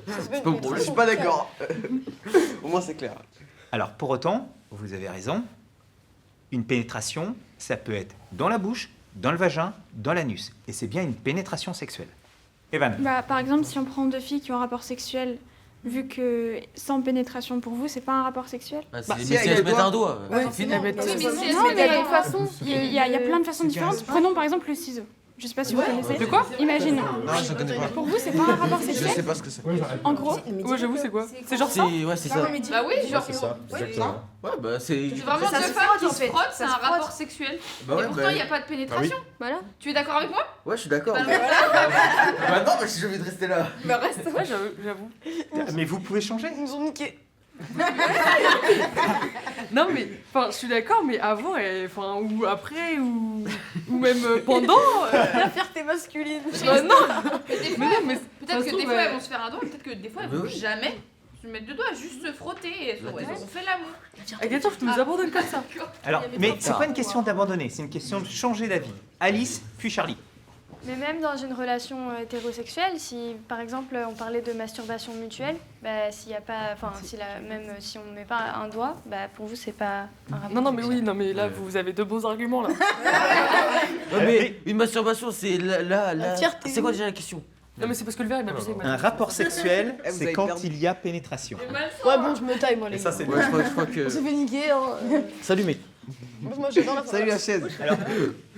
C'est pas mon problème. Je suis pas d'accord. Au moins, c'est clair. Alors, pour autant, vous avez raison, une pénétration, ça peut être dans la bouche, dans le vagin, dans l'anus. Et c'est bien une pénétration sexuelle. Evan. Bah, par exemple, si on prend deux filles qui ont un rapport sexuel, vu que sans pénétration pour vous, c'est pas un rapport sexuel? Bah, si elles se mettent un doigt, c'est fini. Non, mais de toute façon, il y a plein de façons différentes. Prenons par exemple le ciseau. Je sais pas si vous connaissez. De quoi? Imagine. Non, je connais pas. Pour vous, c'est pas un rapport sexuel? Je sais pas ce que c'est. En gros. Ouais, j'avoue, c'est quoi? C'est genre ça? Ouais, c'est ça. Bah oui, genre. C'est ça, exactement. Ouais, bah c'est. C'est vraiment Ça deux se femmes frotte, qui en se fait. frottent, c'est Ça un se frotte. rapport sexuel. Bah Et ouais, pourtant, il n'y a pas de pénétration. Voilà. Tu es d'accord avec moi? Ouais, je suis d'accord. Bah, Bah non, mais j'ai envie de rester là. Bah reste. Ouais, j'avoue. Mais vous pouvez changer. Ils nous ont niqué. Non mais, enfin, je suis d'accord, mais avant, enfin, ou après, ou même pendant. La fierté masculine. Non. Peut-être Mais non, mais que des fois elles vont se faire un doigt, peut-être que des fois elles Mais vont oui. jamais se mettre deux doigts, juste se frotter et on fait l'amour. Agaton, tu nous abandonnes comme ça. Alors, mais c'est pas une question d'abandonner, c'est une question de changer d'avis. Alice, puis Charlie. Mais même dans une relation hétérosexuelle, si par exemple on parlait de masturbation mutuelle, bah, s'il y a pas, enfin même si on met pas un doigt, bah, pour vous c'est pas un rapport. Non, mais oui, non, mais là, vous avez de bons arguments, là. Ouais, mais une masturbation, c'est là. fierté. C'est quoi déjà la question? Non, mais c'est parce que le verre, il m'a abusé. Un rapport sexuel, Vous c'est avez quand perdu. il y a pénétration. Ouais, bon, je me taille, moi, les Et ça, gars. c'est Ouais, je crois que. On s'est fait niquer, hein. Salut, mec. Moi, j'adore la Salut, la chaise. Alors,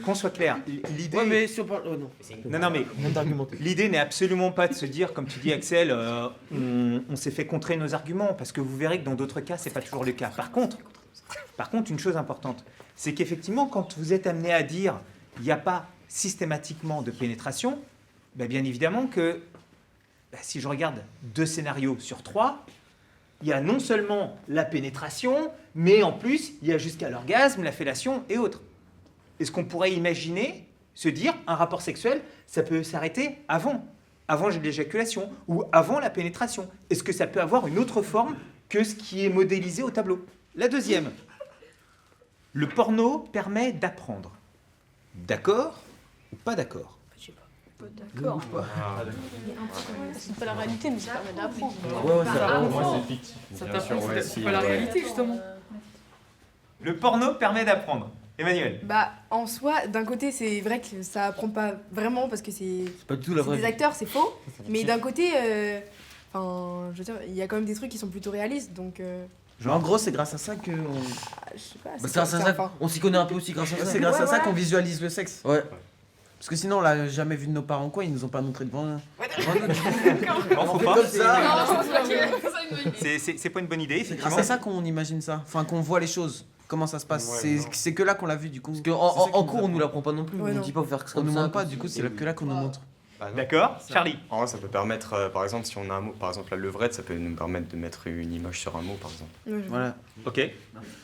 qu'on soit clair, l'idée... Ouais, mais si on parle. Oh non. Non, mais l'idée n'est absolument pas de se dire, comme tu dis Axel, on s'est fait contrer nos arguments, parce que vous verrez que dans d'autres cas, c'est pas toujours le cas. Par contre, une chose importante, c'est qu'effectivement, quand vous êtes amené à dire il n'y a pas systématiquement de pénétration, ben bien évidemment que si je regarde 2 scénarios sur 3, il y a non seulement la pénétration, mais en plus, il y a jusqu'à l'orgasme, la fellation et autres. Est-ce qu'on pourrait imaginer, se dire, un rapport sexuel, ça peut s'arrêter avant l'éjaculation ou avant la pénétration? Est-ce que ça peut avoir une autre forme que ce qui est modélisé au tableau? La deuxième, le porno permet d'apprendre. D'accord ou pas d'accord? D'accord. C'est pas la réalité, mais ça permet d'apprendre. Ça t'apprend, c'est pas la réalité, justement. Le porno permet d'apprendre. Emmanuel. Bah, en soi, d'un côté, c'est vrai que ça apprend pas vraiment parce que c'est pas du tout la vraie des vie. acteurs, c'est faux. Mais d'un côté, enfin, je veux dire, il y a quand même des trucs qui sont plutôt réalistes, donc. En gros, c'est grâce à ça que. Je sais pas. Bah, c'est grâce à ça qu'on s'y connaît un peu aussi grâce à ça. C'est grâce à ça qu'on visualise le sexe. Ouais. Parce que sinon, on l'a jamais vu de nos parents quoi, ils nous ont pas montré devant. Non, On faut fait pas. comme ça. C'est pas une bonne idée, C'est effectivement. grâce à ça qu'on imagine ça. Enfin, qu'on voit les choses. Comment ça se passe. Ouais, C'est que là qu'on l'a vu du coup. Parce qu'en cours, on nous l'apprend pas non plus. Ouais, On non. nous dit pas faut faire On comme nous ça. montre pas, du coup, c'est que là qu'on nous montre. Bah non. D'accord, Charlie. En vrai, ça peut permettre, par exemple, si on a un mot, par exemple la levrette, ça peut nous permettre de mettre une image sur un mot, par exemple. Voilà. Ok.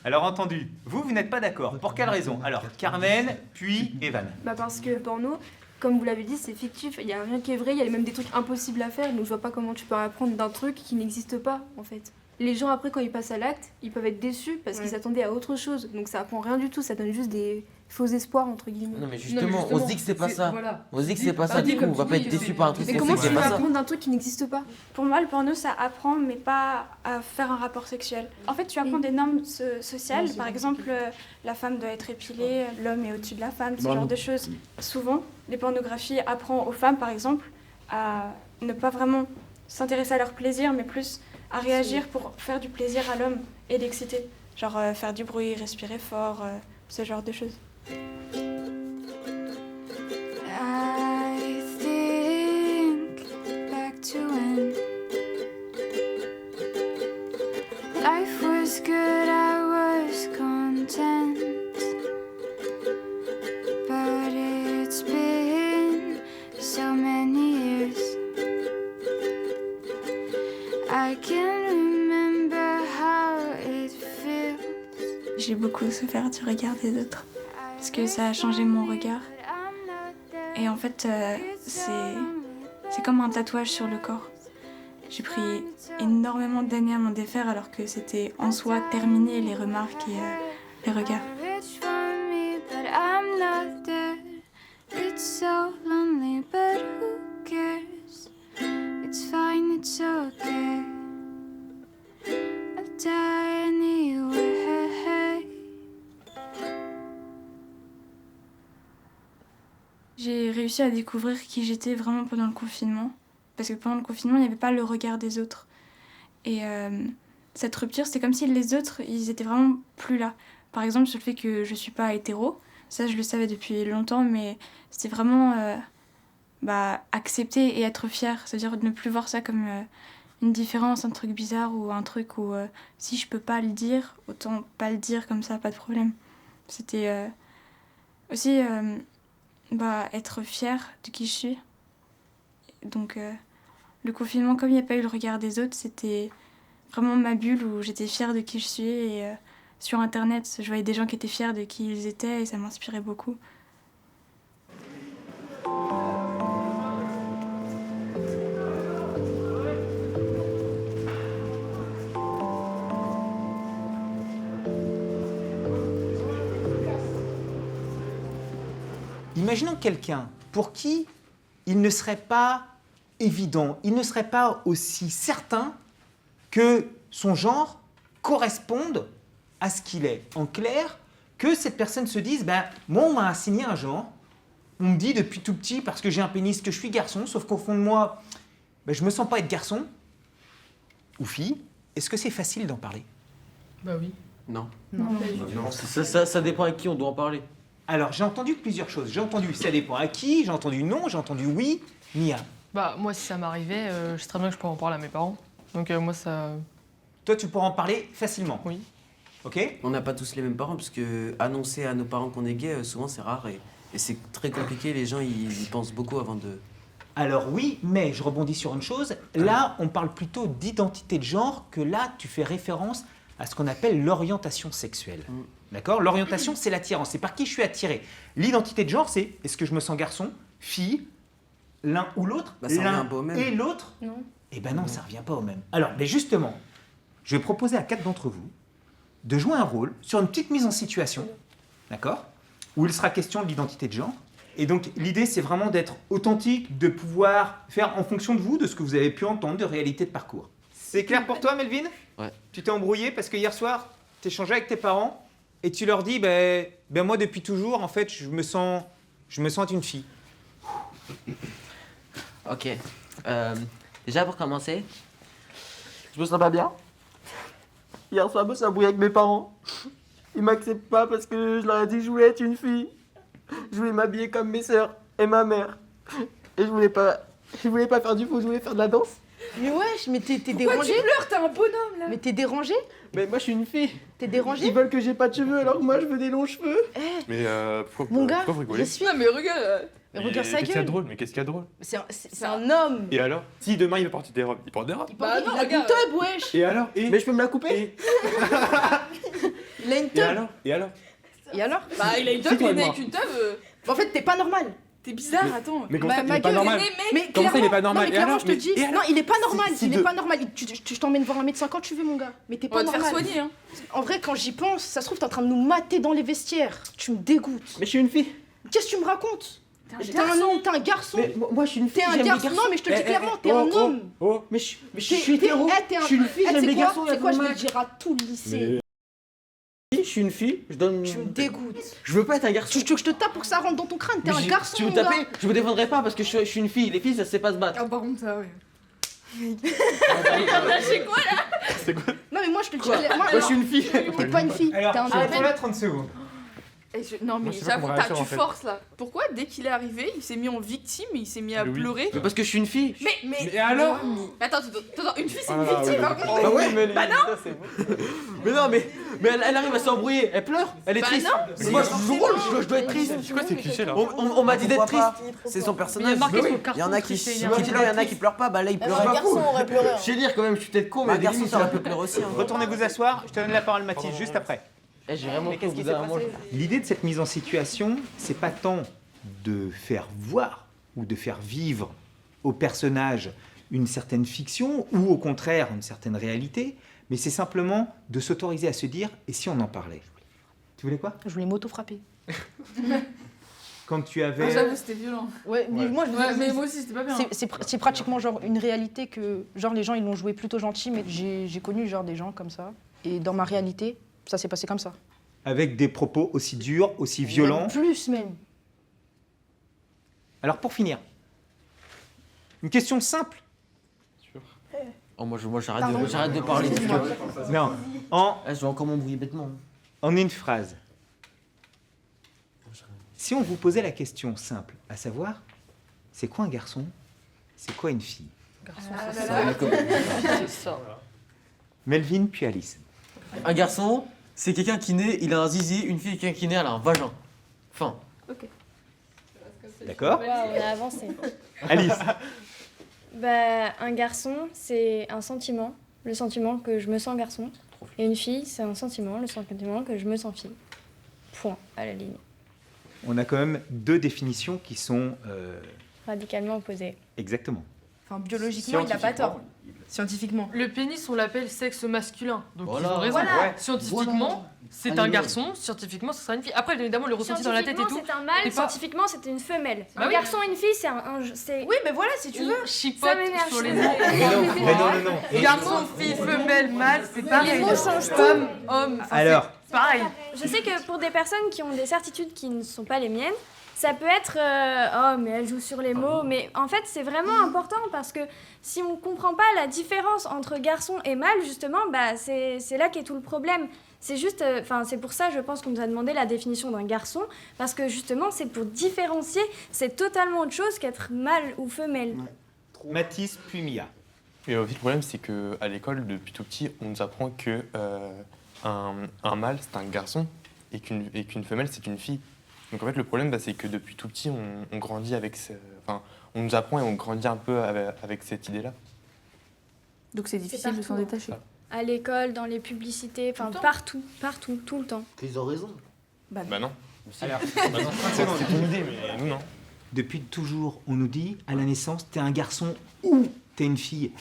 Alors entendu, vous n'êtes pas d'accord. Pour quelle raison? Alors, Carmen, puis Evan. Bah parce que porno, comme vous l'avez dit, c'est fictif. Il n'y a rien qui est vrai, il y a même des trucs impossibles à faire. Donc je vois pas comment tu peux apprendre d'un truc qui n'existe pas, en fait. Les gens, après, quand ils passent à l'acte, ils peuvent être déçus parce qu'ils s'attendaient à autre chose. Donc ça apprend rien du tout, ça donne juste des faux espoirs, entre guillemets. Non, mais justement, on se dit que c'est pas ça. Voilà. On se dit que c'est pas ça, du coup, on va pas être déçu par un truc Mais qu'on comment sait tu que peux c'est pas ça. apprendre d'un truc qui n'existe pas? Pour moi, le porno, ça apprend, mais pas à faire un rapport sexuel. En fait, tu apprends des normes sociales. Par exemple, la femme doit être épilée, l'homme est au-dessus de la femme, ce genre de choses. Souvent, les pornographies apprennent aux femmes, par exemple, à ne pas vraiment s'intéresser à leur plaisir, mais plus à réagir pour faire du plaisir à l'homme et l'exciter. Genre faire du bruit, respirer fort, ce genre de choses. I think back to when life was good, I was content, but it's been so many years. I can remember how it feels. J'ai beaucoup souffert du regard des autres, parce que ça a changé mon regard. Et en fait, c'est comme un tatouage sur le corps. J'ai pris énormément d'années à m'en défaire alors que c'était en soi terminé les remarques et les regards. Rich for me, but I'm not dead. It's so lonely, but who cares? It's fine, it's okay. I'll die anyway. J'ai réussi à découvrir qui j'étais vraiment pendant le confinement. Parce que pendant le confinement, il n'y avait pas le regard des autres. Et cette rupture, c'était comme si les autres, ils étaient vraiment plus là. Par exemple, sur le fait que je ne suis pas hétéro, ça je le savais depuis longtemps, mais c'était vraiment accepter et être fière. C'est-à-dire de ne plus voir ça comme une différence, un truc bizarre ou un truc où si je peux pas le dire, autant pas le dire comme ça, pas de problème. C'était aussi être fière de qui je suis. Donc le confinement, comme il n'y a pas eu le regard des autres, c'était vraiment ma bulle où j'étais fière de qui je suis. Et sur Internet, je voyais des gens qui étaient fiers de qui ils étaient et ça m'inspirait beaucoup. Imaginons que quelqu'un pour qui il ne serait pas évident, il ne serait pas aussi certain que son genre corresponde à ce qu'il est. En clair, que cette personne se dise, ben, moi on m'a assigné un genre, on me dit depuis tout petit, parce que j'ai un pénis, que je suis garçon, sauf qu'au fond de moi, ben, je me sens pas être garçon ou fille. Est-ce que c'est facile d'en parler? Bah oui. Non. Non, ça dépend à qui on doit en parler. Alors, j'ai entendu plusieurs choses. J'ai entendu ça dépend à qui, j'ai entendu non, j'ai entendu oui. Mia. Bah moi si ça m'arrivait, je sais très bien que je pourrais en parler à mes parents. Donc moi ça... Toi, tu pourras en parler facilement. Oui. Ok. On n'a pas tous les mêmes parents, parce que annoncer à nos parents qu'on est gay, souvent c'est rare et c'est très compliqué. Les gens ils y pensent beaucoup avant de. Alors oui, mais je rebondis sur une chose. Là, on parle plutôt d'identité de genre, que là, tu fais référence à ce qu'on appelle l'orientation sexuelle. D'accord? L'orientation, c'est l'attirance. C'est par qui je suis attiré. L'identité de genre, c'est est-ce que je me sens garçon, fille, l'un ou l'autre, Bah, ça revient l'un un peu au même. et l'autre? Non. Eh ben non, ça revient pas au même. Alors, mais justement, je vais proposer à 4 d'entre vous de jouer un rôle sur une petite mise en situation, d'accord? Où il sera question de l'identité de genre. Et donc, l'idée, c'est vraiment d'être authentique, de pouvoir faire en fonction de vous, de ce que vous avez pu entendre, de réalité de parcours. C'est clair pour toi, Melvin? Ouais. Tu t'es embrouillé parce que hier soir, tu échangé avec tes parents et tu leur dis, ben moi, depuis toujours, en fait, je me sens être une fille. Ok. Déjà pour commencer, je me sens pas bien. Hier soir, je me suis embrouillé avec mes parents. Ils m'acceptent pas parce que je leur ai dit que je voulais être une fille. Je voulais m'habiller comme mes sœurs et ma mère. Et je voulais pas faire du foot, je voulais faire de la danse. Mais wesh, mais t'es Pourquoi dérangé? tu pleures? T'es un bonhomme là. Mais t'es dérangé? Mais moi je suis une fille. T'es dérangé? Ils veulent que j'ai pas de cheveux alors que moi je veux des longs cheveux. Mais pourquoi, Mon gars, pourquoi vous rigolez? respire. Non mais regarde. Mais regarde sa Qu'est-ce qu'il y a de gueule. drôle? Mais qu'est-ce qu'il y a de drôle? C'est un homme. Et alors? Si demain il veut porter des robes, il porte des robes. Bah non, Il a une regarde. teub, wesh. Et alors? Et Mais je peux me la couper? Il a une Et teub. alors? Et alors? Et alors? Bah il a une teub, il est né avec une teub. En fait, t'es pas normal. T'es bizarre, attends. Mais comment ça, il ma est pas gueule, normal? Mais Comment ça, il est clairement- pas normal? Non, mais Et clairement, alors? je te dis. Et alors? Non, il est pas normal. Si Il est de- pas normal. Je t'emmène voir un médecin quand tu veux, mon gars. Mais t'es On pas va te faire normal. soigner, hein. En vrai, quand j'y pense, ça se trouve, t'es en train de nous mater dans les vestiaires. Tu me dégoûtes. Mais je suis une fille. Qu'est-ce que tu me racontes? T'es T'es un homme, t'es un garçon. Mais moi je suis une fille. T'es un j'aime les garçon. Non, mais je te le dis clairement, t'es un homme. Oh! Mais je T'es- suis hétéro. t'es un- Je suis une fille, Eh, j'aime tu sais les quoi garçons. C'est quoi, je vais le dire. dire à tout le lycée. Je suis une fille, je donne. Tu me dégoûtes. Je veux pas être un garçon. Tu veux que je te tape pour que ça rentre dans ton crâne? T'es Mais un garçon, Tu veux mon taper? gars. Je vous défendrai pas parce que je suis une fille. Les filles, ça sait pas se battre. Ah par contre ça, ouais. C'est quoi là? C'est quoi? Non, mais moi, je te dis. Quoi Moi, Moi je suis une fille. T'es pas une fille. Alors, T'es un arrêtez-là 30 secondes. Non mais Moi, je sais pas j'avoue, comment tu réagir, en fait. forces là. Pourquoi dès qu'il est arrivé, il s'est mis en victime, il s'est mis à Mais oui. pleurer? Mais parce que je suis une fille. Mais Et alors? Attends, une fille c'est Oh une là là, victime oui. hein. Bah ouais. Bah non. Mais non, mais elle arrive à s'embrouiller. Elle pleure. Elle est Bah triste. non. Mais moi je dois être triste. C'est quoi ces clichés là? On m'a dit d'être triste. C'est son personnage. marqué sur le Il y carton, en a qui tricher, pleurent, il y en a qui pleurent pas. Bah là, il pleure. Un garçon aurait pleuré. hein. Je sais lire quand même, je suis peut-être con, mais Un à des garçon, limites, ça aurait pu pleurer aussi. hein. Retournez vous asseoir, je te donne la parole, Mathilde, juste après. Eh, j'ai vraiment qu'est-ce tout qui vous s'est à moi. L'idée de cette mise en situation, c'est pas tant de faire voir ou de faire vivre au personnage une certaine fiction ou au contraire une certaine réalité, mais c'est simplement de s'autoriser à se dire et si on en parlait. Tu voulais quoi? Je voulais m'auto-frapper. Quand tu Ah, avais... j'avoue, c'était violent. Ouais, mais moi, je Ouais, mais moi aussi, c'était pas bien. c'est pratiquement genre une réalité que genre les gens ils l'ont joué plutôt gentil, mais j'ai connu genre des gens comme ça. Et dans ma réalité, ça s'est passé comme ça. Avec des propos aussi durs, aussi violents. Plus même. Alors pour finir, une question simple. Oh, moi j'arrête de parler. Non, en, Je vais encore m'embrouiller bêtement. en une phrase. Si on vous posait la question simple, à savoir, c'est quoi un garçon? C'est quoi une fille? C'est ça. Melvin puis Alice. Un garçon, c'est quelqu'un qui naît, il a un zizi. Une fille, quelqu'un qui naît, elle a un vagin. Fin. D'accord? Waouh, on a avancé. Alice. Bah, un garçon, c'est un sentiment, le sentiment que je me sens garçon. Et une fille, c'est un sentiment, le sentiment que je me sens fille. Point, à la ligne. On a quand même deux définitions qui sont Radicalement opposées. exactement. Enfin, biologiquement, il a pas tort. Scientifiquement. Le pénis, on l'appelle sexe masculin. Donc Voilà. ils ont raison. Voilà. Scientifiquement, c'est Ah, un oui. garçon, scientifiquement, ce sera une fille. Après, évidemment, le ressenti dans la tête et tout. C'est un mâle, et pas- scientifiquement, c'est une femelle. Bah Un oui. garçon et une fille, c'est. Oui, mais voilà, si tu veux. Chipote Ça m'énerve. sur les je mots. sais. non. Garçon, fille, femelle, mâle, c'est pareil. Les mots changent Femme, homme. enfin, Alors. c'est pareil. Je sais que pour des personnes qui ont des certitudes qui ne sont pas les miennes, ça peut être oh mais elle joue sur les mots, mais en fait c'est vraiment important parce que si on comprend pas la différence entre garçon et mâle justement, bah c'est là qu'est tout le problème. C'est juste, enfin c'est pour ça je pense qu'on nous a demandé la définition d'un garçon parce que justement c'est pour différencier, c'est totalement autre chose qu'être mâle ou femelle. Mathis puis Mia. Et aussi, le problème, c'est qu'à l'école, depuis tout petit, on nous apprend que un mâle, c'est un garçon et qu'une femelle, c'est une fille. Donc en fait, le problème, c'est que depuis tout petit, on grandit avec... Enfin, on nous apprend et on grandit un peu avec cette idée-là. Donc c'est difficile de s'en détacher. À l'école, dans les publicités, enfin partout, tout le temps. Ils ont raison. Bah non. Alors, Bah non, c'est ton idée, mais nous, non. depuis toujours, on nous dit à la naissance, t'es un garçon ou t'es une fille.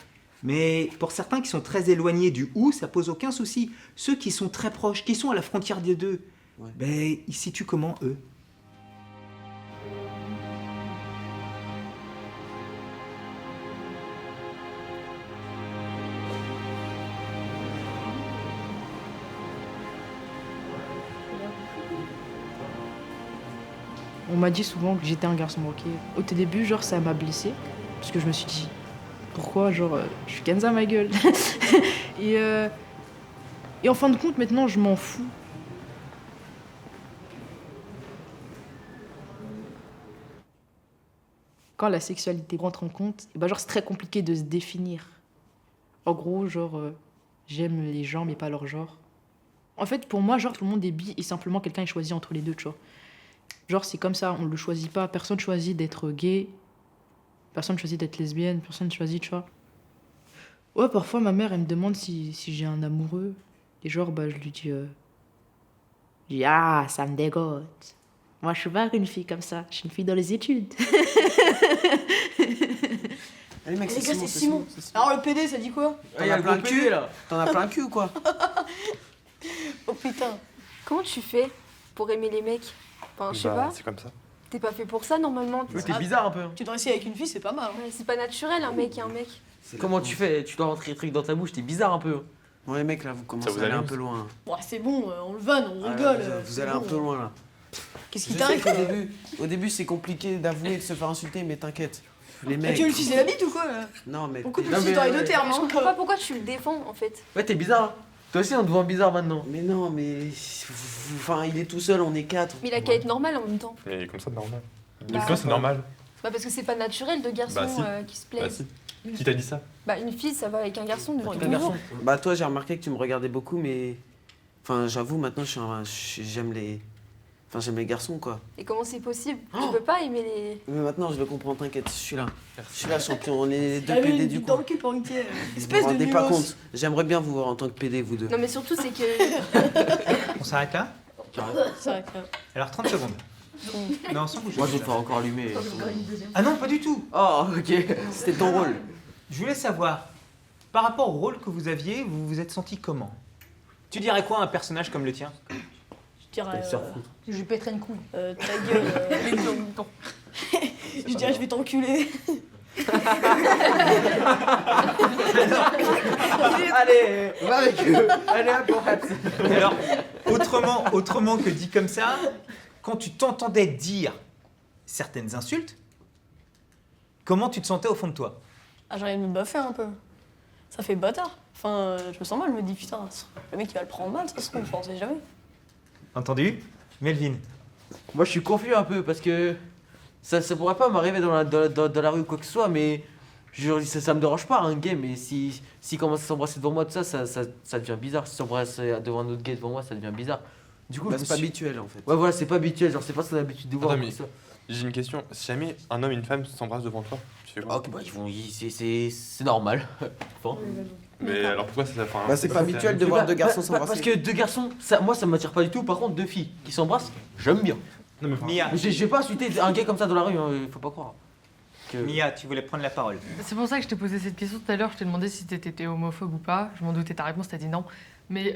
Mais pour certains qui sont très éloignés du ou, ça pose aucun souci. Ceux qui sont très proches, qui sont à la frontière des deux, ben, ils se situent comment, eux? On m'a dit souvent que j'étais un garçon manqué. Au tout début, genre, ça m'a blessée. Parce que je me suis dit, pourquoi, genre, je suis Kenza, ma gueule. et en fin de compte, maintenant, je m'en fous. Quand la sexualité rentre en compte, et ben, genre, c'est très compliqué de se définir. En gros, genre, j'aime les gens, mais pas leur genre. En fait, pour moi, genre, tout le monde est bi et simplement quelqu'un est choisi entre les deux, tu vois. Genre, c'est comme ça, on le choisit pas. Personne choisit d'être gay, personne choisit d'être lesbienne, personne choisit, tu vois. Ouais, parfois, ma mère, elle me demande si j'ai un amoureux. Et genre, bah, je lui dis, ah, ça me dégoûte. Moi, je suis pas une fille comme ça. Je suis une fille dans les études. Allez, mec, Les gars, c'est Simon. Alors le PD, ça dit quoi? T'en as plein le cul, là. T'en as plein le cul ou quoi? Oh putain. Comment tu fais pour aimer les mecs? Enfin, je sais pas. C'est comme ça. T'es pas fait pour ça normalement. Oui, t'es bizarre un peu. Tu dois essayer avec une fille, c'est pas mal. Ouais, c'est pas naturel un mec et un mec. Comment tu fais? Tu dois rentrer les trucs dans ta bouche, t'es bizarre un peu. Bon, les mecs, là, vous commencez à aller un peu loin. Bon, c'est bon, on le vanne, on Ah, rigole. vous allez un peu loin, là. Qu'est-ce qui Je sais t'arrive? qu'au début, c'est compliqué d'avouer et de se faire insulter, mais t'inquiète. Les mecs. Tu veux lui sucer la bite ou quoi là? Non, mais. Beaucoup de Non, mais- publicité dans les deux termes. hein. Je comprends pas pourquoi tu le défends en fait. Ouais, t'es bizarre. Hein. Toi aussi, on te voit bizarre maintenant. Mais non, mais. Enfin, il est tout seul, on est 4. Mais il a qu'à être normal en même temps. Mais comme ça, c'est normal. Bah, Toi, c'est normal. Bah parce que c'est pas naturel de garçons Bah, si. qui se plaisent. Bah si. Qui t'a dit ça? Bah une fille ça va avec un garçon devant Un tout le garçon. monde. Bah, toi, j'ai remarqué que tu me regardais beaucoup, mais. Enfin, j'avoue, maintenant, j'aime les. Enfin, j'aime les garçons, quoi. Et comment c'est possible? Tu peux pas aimer les. Mais maintenant, je le comprends, t'inquiète, je suis là. Je suis là, champion, on est les deux Ah, mais PD une du bite dans coup. le cul pour une pied. Vous Espèce vous de rendez pas nulos. compte. J'aimerais bien vous voir en tant que PD, vous deux. Non mais surtout c'est que. On s'arrête là? C'est vrai que. Alors 30 secondes. Non, sans bouger. Moi, je vais faire encore allumer. Ah non, pas du tout. Oh, ok, c'était ton rôle. Je voulais savoir, par rapport au rôle que vous aviez, vous vous êtes senti comment? Tu dirais quoi à un personnage comme le tien? Je dirais. Je lui pèterai une couille. Ta gueule. Je dirais je vais t'enculer. Allez, va avec eux. Allez, hop, on rate. Alors, autrement que dit comme ça, quand tu t'entendais dire certaines insultes, comment tu te sentais au fond de toi? Ah j'ai envie de me baffer un peu. Ça fait bâtard. Enfin je me sens mal, je me dis putain, le mec il va le prendre mal, ça se trouve, on sait jamais. Entendu? Melvin. Moi, je suis confus un peu parce que ça pourrait pas m'arriver dans la rue ou quoi que ce soit, mais ça me dérange pas un gay, mais si commence à s'embrasser devant moi, tout ça, ça devient bizarre. Si s'embrasse devant un autre gay devant moi, ça devient bizarre. Du coup, Bah, je me c'est pas suis- habituel en fait. Ouais, voilà, c'est pas habituel, genre c'est pas son habitude de voir. Attends, comme mais ça. j'ai une question. Si jamais un homme et une femme s'embrassent devant toi, tu fais quoi? Ok, bah c'est normal. Bon. Mais alors pourquoi ça fait Bah, c'est pas habituel de voir deux garçons s'embrasser. Parce que deux garçons, moi ça m'attire pas du tout. Par contre, deux filles qui s'embrassent, j'aime bien. Non, mais Mia. Je vais pas insulter un gay comme ça dans la rue, hein, faut pas croire. Mia, tu voulais prendre la parole. C'est pour ça que je t'ai posé cette question tout à l'heure. Je t'ai demandé si t'étais homophobe ou pas. Je m'en doutais, ta réponse, t'as dit non. Mais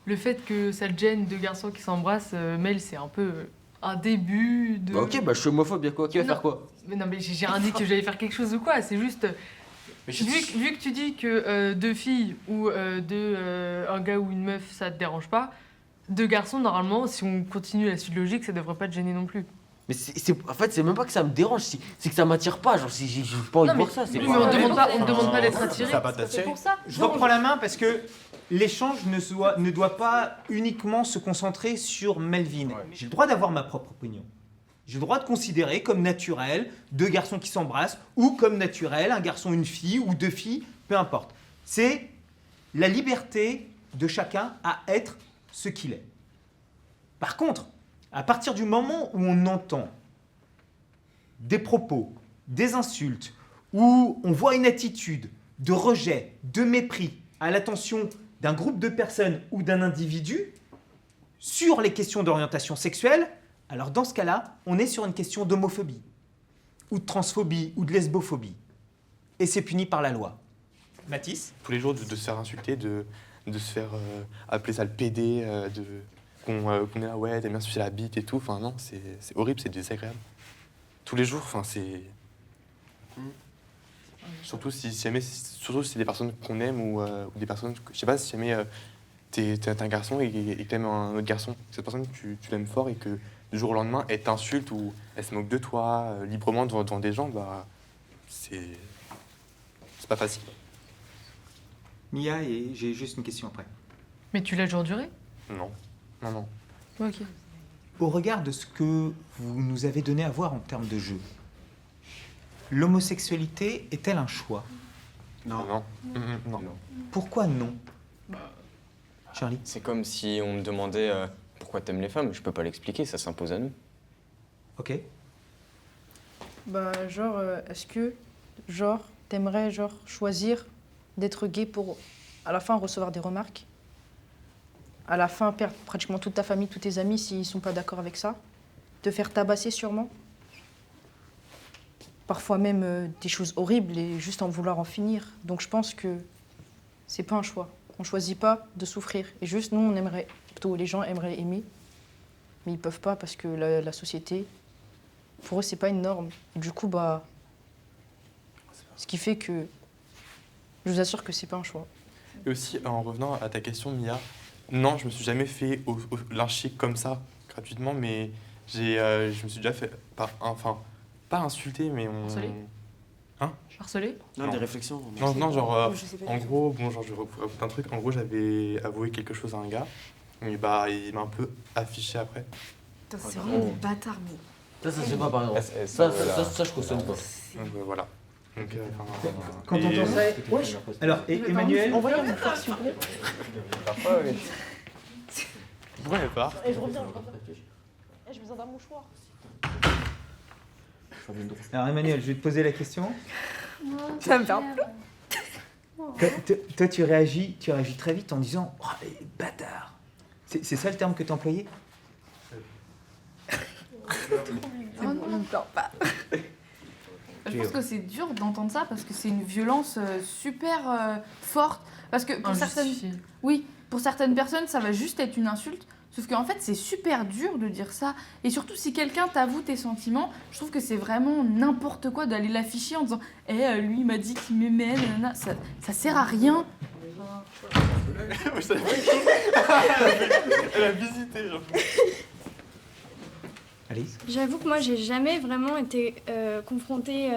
le fait que ça te gêne deux garçons qui s'embrassent, Mel, c'est un peu un début de. Bah ok, bah je suis homophobe, y'a quoi? Qui va faire quoi? Mais non, mais j'ai rien dit que j'allais faire quelque chose ou quoi. C'est juste. Vu que tu dis que deux filles ou un gars ou une meuf, ça te dérange pas, deux garçons, normalement, si on continue la suite logique, ça devrait pas te gêner non plus. Mais en fait, c'est même pas que ça me dérange, c'est que ça m'attire pas. Genre, si j'ai pas envie de voir ça, c'est Oui, mais on ne demande pas d'être attiré. Ça va t'attirer. Je reprends la main parce que l'échange ne doit pas uniquement se concentrer sur Melvin. J'ai le droit d'avoir ma propre opinion. J'ai le droit de considérer comme naturel deux garçons qui s'embrassent ou comme naturel un garçon, une fille ou deux filles, peu importe. C'est la liberté de chacun à être ce qu'il est. Par contre, à partir du moment où on entend des propos, des insultes, où on voit une attitude de rejet, de mépris à l'attention d'un groupe de personnes ou d'un individu sur les questions d'orientation sexuelle, alors dans ce cas-là, on est sur une question d'homophobie, ou de transphobie, ou de lesbophobie. Et c'est puni par la loi. Mathis? Tous les jours, de se faire insulter, de se faire appeler ça le PD, qu'on est là, ouais, t'aimes bien sucer la bite et tout. Enfin, non, c'est horrible, c'est désagréable. Tous les jours, enfin, c'est. Surtout si c'est des personnes qu'on aime ou des personnes. Je sais pas, si jamais t'es un garçon et que t'aimes un autre garçon, cette personne, tu l'aimes fort et que du jour au lendemain, elle t'insulte ou elle se moque de toi librement devant des gens, bah. C'est pas facile. Mia, et j'ai juste une question après. Mais tu l'as toujours duré? Non. Non. Ok. Au regard de ce que vous nous avez donné à voir en termes de jeu, l'homosexualité est-elle un choix? Non. Non. Pourquoi non? Charlie? C'est comme si on me demandait pourquoi t'aimes les femmes. Je peux pas l'expliquer, ça s'impose à nous. Ok. Bah, genre, est-ce que, genre, t'aimerais, genre, choisir d'être gay pour, à la fin, recevoir des remarques? À la fin, perdre pratiquement toute ta famille, tous tes amis s'ils sont pas d'accord avec ça? Te faire tabasser sûrement? Parfois même des choses horribles et juste en vouloir en finir. Donc je pense que c'est pas un choix. On choisit pas de souffrir. Et juste, nous, on aimerait, plutôt les gens aimeraient aimer, mais ils peuvent pas parce que la société, pour eux, c'est pas une norme. Et du coup, bah, ce qui fait que je vous assure que c'est pas un choix. Et aussi, en revenant à ta question, Mia, non, je me suis jamais fait lyncher comme ça, gratuitement, mais je me suis déjà fait, pas insulter, mais on... Harcelé? Hein? Harcelé? Non, des réflexions. Non, genre, en gros, bon, genre, je raconte un truc, en gros, j'avais avoué quelque chose à un gars, mais bah, il m'a un peu affiché après. Putain, c'est vraiment des bâtards, mais... Ça se fait pas, par exemple. Ça, je cautionne pas. Donc, voilà. Donc, Quand on entend ça... Alors, Emmanuel... Envoyez un message, s'il vous plaît. Parfois, oui. Pourquoi elle part? Et je reviens. J'ai besoin d'un mouchoir. Alors Emmanuel, je vais te poser la question. Ça me fait un peu. Toi, tu réagis très vite en disant « Oh, les bâtards !» C'est ça le terme que tu employais? Oh non, ne pleure pas. Je pense que c'est dur d'entendre ça parce que c'est une violence super forte. Parce que pour certaines personnes, ça va juste être une insulte. Sauf qu'en fait, c'est super dur de dire ça. Et surtout, si quelqu'un t'avoue tes sentiments, je trouve que c'est vraiment n'importe quoi d'aller l'afficher en disant « Eh, lui, il m'a dit qu'il m'aimait, nanana. » Ça sert à rien. Elle a visité, genre. Alice? J'avoue que moi, j'ai jamais vraiment été confrontée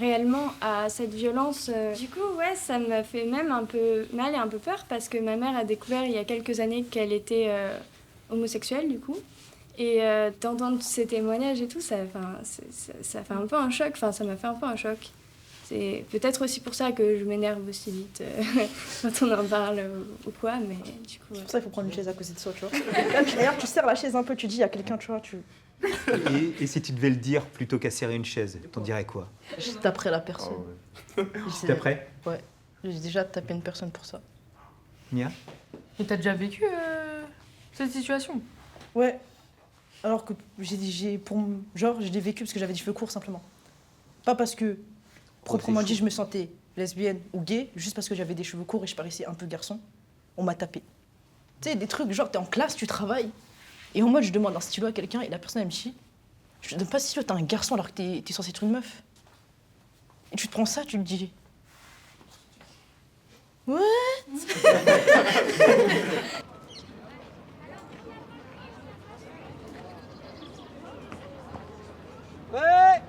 réellement à cette violence. Du coup, ouais, ça me fait même un peu mal et un peu peur parce que ma mère a découvert il y a quelques années qu'elle était homosexuelle, du coup. Et d'entendre ces témoignages et tout, ça fait un peu un choc. Enfin, ça m'a fait un peu un choc. C'est peut-être aussi pour ça que je m'énerve aussi vite quand on en parle ou quoi, mais du coup... C'est pour ça qu'il faut prendre une chaise à côté de soi, tu vois. D'ailleurs, tu serres la chaise un peu, tu dis à quelqu'un, tu vois, Et si tu devais le dire plutôt qu'à serrer une chaise, t'en dirais quoi? Je taperais la personne. Tu taperais? Ouais. J'ai déjà tapé une personne pour ça. Mia? Et t'as déjà vécu cette situation? Ouais. Alors que j'ai vécu parce que j'avais des cheveux courts, simplement. Pas parce que, proprement dit, je me sentais lesbienne ou gay, juste parce que j'avais des cheveux courts et je paraissais un peu garçon, on m'a tapé. Tu sais, des trucs, genre, t'es en classe, tu travailles, et en mode, je demande un stylo à quelqu'un, et la personne, elle me dit, je te donne pas de stylo, t'es un garçon alors que t'es censé être une meuf. Et tu te prends ça, tu te dis... What? Ouais.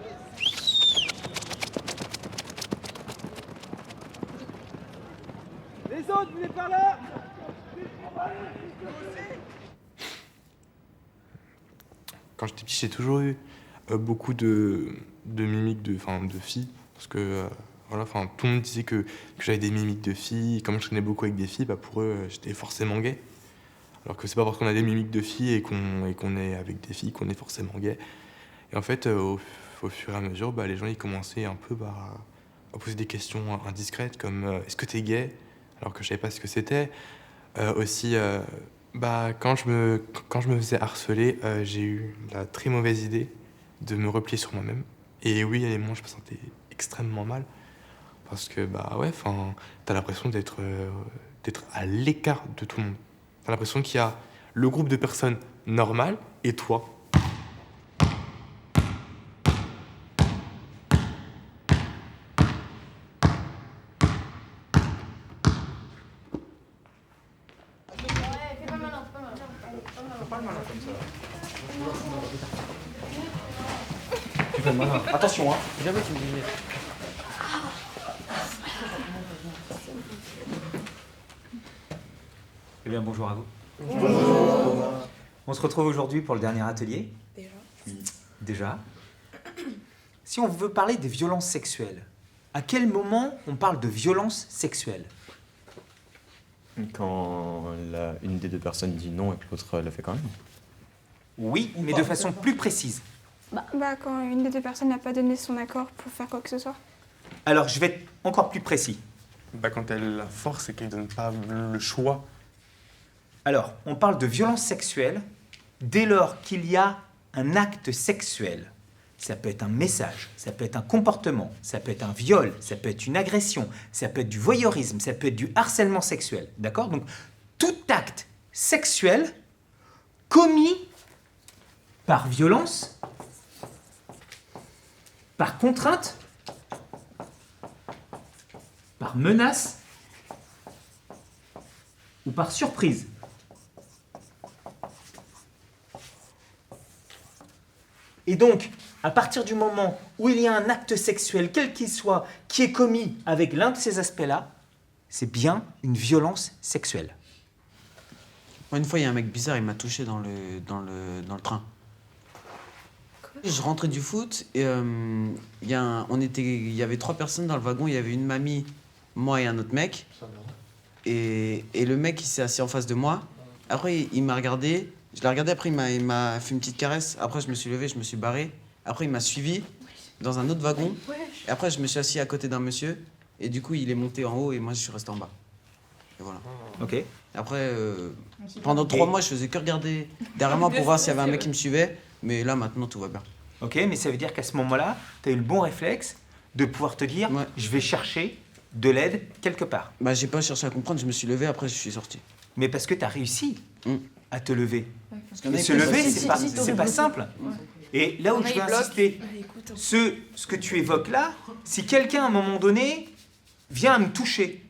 Les autres, venez par là. Quand j'étais petit, j'ai toujours eu beaucoup de mimiques de filles. Parce que voilà, tout le monde disait que j'avais des mimiques de filles. Comme je traînais beaucoup avec des filles, bah, pour eux, j'étais forcément gay. Alors que c'est pas parce qu'on a des mimiques de filles et qu'on est avec des filles qu'on est forcément gay. Et en fait, au fur et à mesure, bah, les gens ils commençaient un peu à poser des questions indiscrètes comme est-ce que t'es gay? Alors que je savais pas ce que c'était. Aussi, quand je me faisais harceler, j'ai eu la très mauvaise idée de me replier sur moi-même. Et oui, à des moments, je me sentais extrêmement mal. Parce que, t'as l'impression d'être à l'écart de tout le monde. T'as l'impression qu'il y a le groupe de personnes normales et toi. Tu fais le malin. Attention, hein. Jamais tu me dis. Eh bien, bonjour à vous. Bonjour. On se retrouve aujourd'hui pour le dernier atelier. Déjà. Si on veut parler des violences sexuelles, à quel moment on parle de violence sexuelle? Quand une des deux personnes dit non et que l'autre le fait quand même. Oui, mais de façon plus précise. Quand une des deux personnes n'a pas donné son accord pour faire quoi que ce soit. Alors, je vais être encore plus précis. Quand elle la force et qu'elle donne pas le choix. Alors, on parle de violence sexuelle dès lors qu'il y a un acte sexuel. Ça peut être un message, ça peut être un comportement, ça peut être un viol, ça peut être une agression, ça peut être du voyeurisme, ça peut être du harcèlement sexuel. D'accord? Donc, tout acte sexuel commis par violence, par contrainte, par menace ou par surprise. Et donc, à partir du moment où il y a un acte sexuel, quel qu'il soit, qui est commis avec l'un de ces aspects-là, c'est bien une violence sexuelle. Moi, une fois, il y a un mec bizarre, il m'a touché dans le train. Je rentrais du foot et il y avait 3 personnes dans le wagon. Il y avait une mamie, moi et un autre mec. Et le mec, il s'est assis en face de moi. Après, il m'a regardé. Je l'ai regardé, après il m'a fait une petite caresse. Après, je me suis levé, je me suis barré. Après, il m'a suivi dans un autre wagon. Et après, je me suis assis à côté d'un monsieur. Et du coup, il est monté en haut et moi, je suis resté en bas. Et voilà. Ok. Après, pendant 3 mois, je faisais que regarder derrière moi pour voir s'il y avait un mec qui me suivait. Mais là, maintenant, tout va bien. Ok, mais ça veut dire qu'à ce moment-là, tu as eu le bon réflexe de pouvoir te dire je vais chercher de l'aide quelque part. J'ai pas cherché à comprendre, je me suis levé, après, je suis sorti. Mais parce que tu as réussi à te lever. qu'un Et mec se peut lever, sortir. c'est pas simple. Et là où je veux insister, ce que tu évoques là, si quelqu'un à un moment donné vient à me toucher,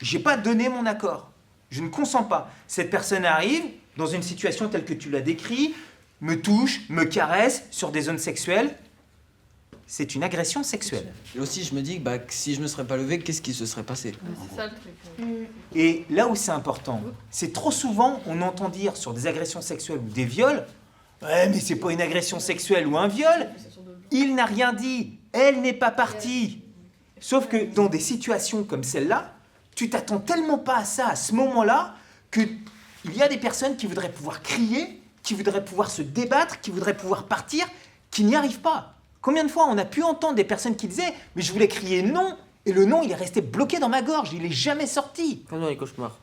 j'ai pas donné mon accord, je ne consens pas. Cette personne arrive dans une situation telle que tu l'as décrit, me touche, me caresse sur des zones sexuelles, c'est une agression sexuelle. Et aussi, je me dis que si je me serais pas levé, qu'est-ce qui se serait passé? C'est ça le truc. Et là où c'est important, c'est trop souvent, on entend dire sur des agressions sexuelles ou des viols, ouais, mais c'est pas une agression sexuelle ou un viol, il n'a rien dit, elle n'est pas partie. Sauf que dans des situations comme celle-là, tu t'attends tellement pas à ça à ce moment-là qu'il y a des personnes qui voudraient pouvoir crier, qui voudraient pouvoir se débattre, qui voudraient pouvoir partir, qui n'y arrivent pas. Combien de fois on a pu entendre des personnes qui disaient « mais je voulais crier non » et le non, il est resté bloqué dans ma gorge, il est jamais sorti. Comme dans les cauchemars.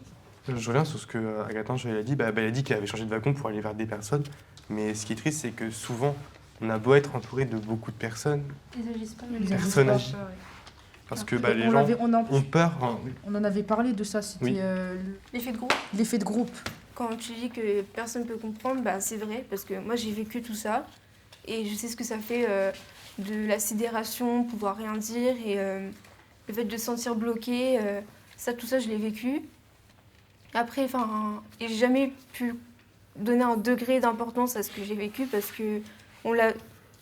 Je reviens sur ce que Agathe a dit. Elle a dit qu'elle avait changé de wagon pour aller vers des personnes. Mais ce qui est triste, c'est que souvent, on a beau être entouré de beaucoup de personnes, Ils agissent pas. personne n'agit. Parce que bah, les On gens l'avait- on en- ont peur. Hein, oui. On en avait parlé de ça, c'était Oui. L'effet de groupe. l'effet de groupe. Quand tu dis que personne ne peut comprendre, bah, c'est vrai, parce que moi j'ai vécu tout ça et je sais ce que ça fait de la sidération, pouvoir rien dire et le fait de se sentir bloqué, tout ça je l'ai vécu. Après, j'ai jamais pu donner un degré d'importance à ce que j'ai vécu parce que on l'a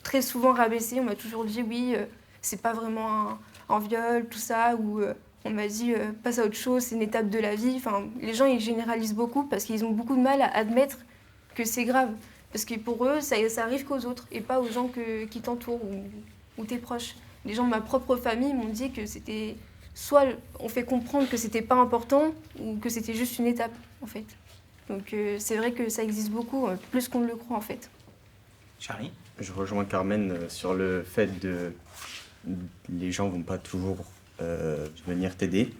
très souvent rabaissé, on m'a toujours dit oui, c'est pas vraiment un viol, tout ça, ou on m'a dit passe à autre chose, c'est une étape de la vie. Enfin, les gens ils généralisent beaucoup parce qu'ils ont beaucoup de mal à admettre que c'est grave. Parce que pour eux, ça arrive qu'aux autres et pas aux gens qui t'entourent ou tes proches. Les gens de ma propre famille m'ont dit que c'était soit on fait comprendre que c'était pas important ou que c'était juste une étape en fait. Donc c'est vrai que ça existe beaucoup, plus qu'on ne le croit en fait. Charlie? Je rejoins Carmen sur le fait de les gens vont pas toujours venir t'aider.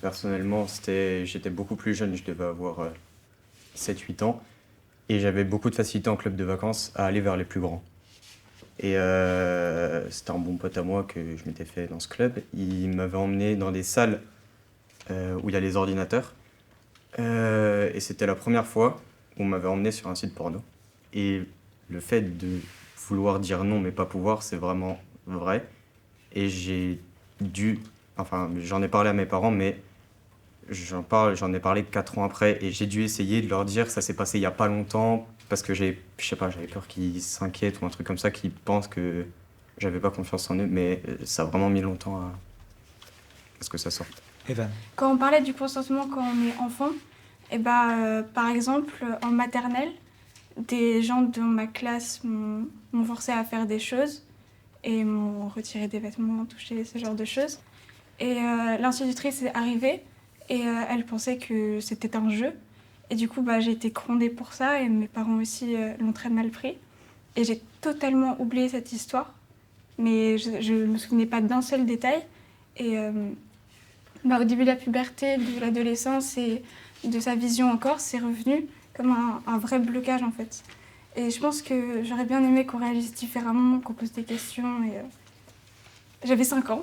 Personnellement, j'étais beaucoup plus jeune, je devais avoir 7-8 ans, et j'avais beaucoup de facilité en club de vacances à aller vers les plus grands. Et c'était un bon pote à moi que je m'étais fait dans ce club. Il m'avait emmené dans des salles où il y a les ordinateurs. Et c'était la première fois où on m'avait emmené sur un site porno. Et le fait de vouloir dire non mais pas pouvoir, c'est vraiment vrai. Et j'en ai parlé à mes parents, mais j'en ai parlé 4 ans après. Et j'ai dû essayer de leur dire que ça s'est passé il y a pas longtemps, parce que j'avais peur qu'ils s'inquiètent ou un truc comme ça, qu'ils pensent que j'avais pas confiance en eux. Mais ça a vraiment mis longtemps à ce que ça sorte. Evan. Quand on parlait du consentement quand on est enfant, par exemple, en maternelle, des gens de ma classe m'ont forcé à faire des choses et m'ont retiré des vêtements, touché, ce genre de choses. Et l'institutrice est arrivée et elle pensait que c'était un jeu. Et du coup, j'ai été grondée pour ça et mes parents aussi l'ont très mal pris. Et j'ai totalement oublié cette histoire, mais je ne me souvenais pas d'un seul détail. Et au début de la puberté, de l'adolescence et de sa vision encore, c'est revenu comme un vrai blocage en fait. Et je pense que j'aurais bien aimé qu'on réagisse différemment, qu'on pose des questions. Et j'avais 5 ans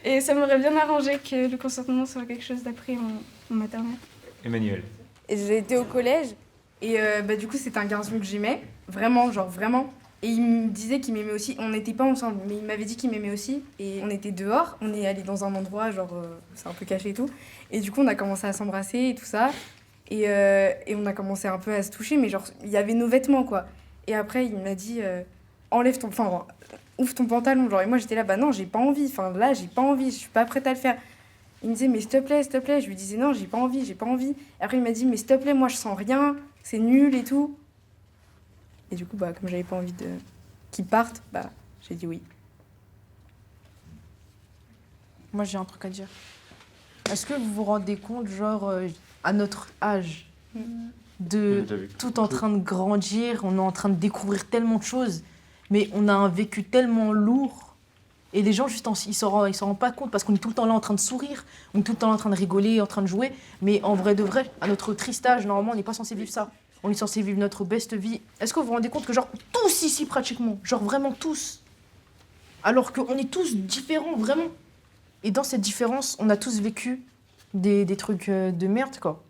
et ça m'aurait bien arrangé que le consentement soit quelque chose d'appris en maternelle. Emmanuel. Et j'ai été au collège et du coup c'était un garçon que j'aimais, vraiment, genre vraiment. Et il me disait qu'il m'aimait aussi, on n'était pas ensemble, mais il m'avait dit qu'il m'aimait aussi. Et on était dehors, on est allé dans un endroit, genre c'est un peu caché et tout. Et du coup on a commencé à s'embrasser et tout ça. Et on a commencé un peu à se toucher, mais genre il y avait nos vêtements quoi. Et après il m'a dit ouvre ton pantalon, genre. Et moi j'étais là, non j'ai pas envie, là j'ai pas envie, je suis pas prête à le faire. Il me disait mais s'il te plaît, je lui disais non j'ai pas envie. Et après il m'a dit mais s'il te plaît, moi je sens rien, c'est nul et tout. Et du coup, comme j'avais pas envie qu'ils partent, j'ai dit oui. Moi, j'ai un truc à dire. Est-ce que vous vous rendez compte, genre, à notre âge, de tout en train de grandir, on est en train de découvrir tellement de choses, mais on a un vécu tellement lourd, et les gens, juste, ils s'en rendent pas compte, parce qu'on est tout le temps là en train de sourire, on est tout le temps là en train de rigoler, en train de jouer, mais en vrai de vrai, à notre triste âge, normalement, on n'est pas censé vivre ça. On est censé vivre notre best vie. Est-ce que vous vous rendez compte que, genre, tous ici, pratiquement, genre vraiment tous, alors qu'on est tous différents, vraiment. Et dans cette différence, on a tous vécu des trucs de merde, quoi.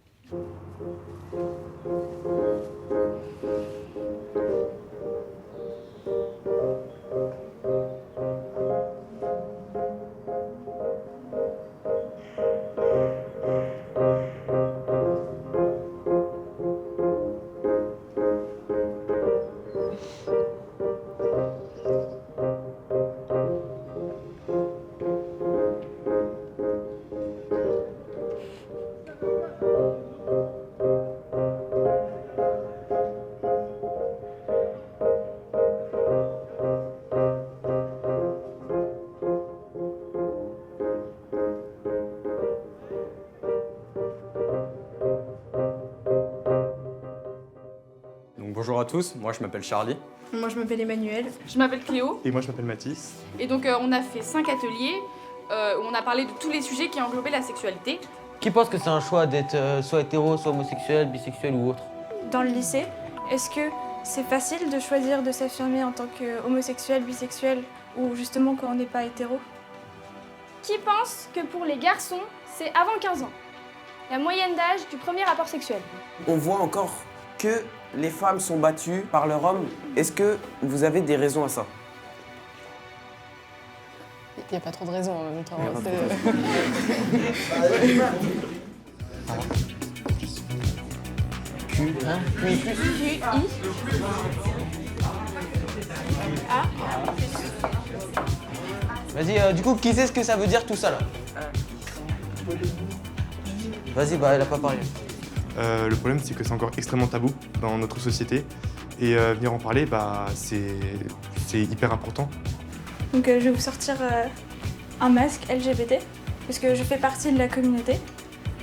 Bonjour à tous, moi je m'appelle Charlie. Moi, je m'appelle Emmanuel. Je m'appelle Cléo. Et moi je m'appelle Mathis. Et donc on a fait 5 ateliers où on a parlé de tous les sujets qui englobaient la sexualité. Qui pense que c'est un choix d'être soit hétéro, soit homosexuel, bisexuel ou autre? Dans le lycée, est-ce que c'est facile de choisir de s'affirmer en tant qu'homosexuel, bisexuel ou justement quand on n'est pas hétéro. Qui pense que pour les garçons, c'est avant 15 ans? La moyenne d'âge du premier rapport sexuel. On voit encore que les femmes sont battues par leur homme. Est-ce que vous avez des raisons à ça? Il n'y a pas trop de raisons en même temps. Q, hein? QI. Vas-y, du coup, qui sait ce que ça veut dire tout ça là? Vas-y, bah elle a pas parlé. Le problème, c'est que c'est encore extrêmement tabou dans notre société. Et venir en parler, bah, c'est hyper important. Donc je vais vous sortir un masque LGBT, parce que je fais partie de la communauté.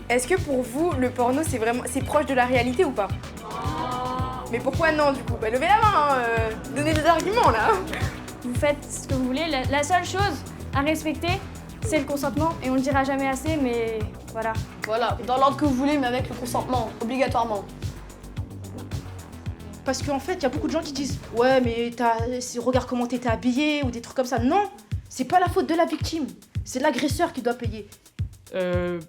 Est-ce que pour vous, le porno, c'est proche de la réalité ou pas? Mais pourquoi non du coup? Bah levez la main, hein, donnez des arguments là. Vous faites ce que vous voulez. La seule chose à respecter, c'est le consentement. Et on le dira jamais assez, mais voilà. Voilà, dans l'ordre que vous voulez, mais avec le consentement, obligatoirement. Parce qu'en fait, il y a beaucoup de gens qui disent ouais, mais regarde comment t'étais habillée ou des trucs comme ça. Non, c'est pas la faute de la victime, c'est l'agresseur qui doit payer. Je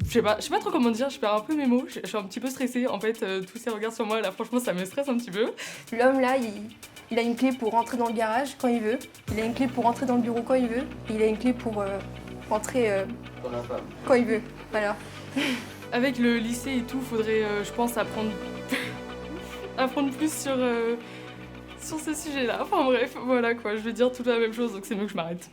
sais pas trop comment dire, je perds un peu mes mots, je suis un petit peu stressée. En fait, tous ces regards sur moi, là, franchement, ça me stresse un petit peu. L'homme là, il a une clé pour rentrer dans le garage quand il veut, il a une clé pour rentrer dans le bureau quand il veut, et il a une clé pour rentrer quand il veut. Voilà. Avec le lycée et tout, faudrait, je pense, apprendre plus sur ce sujet-là. Enfin bref, voilà quoi, je vais dire toute la même chose, donc c'est mieux que je m'arrête.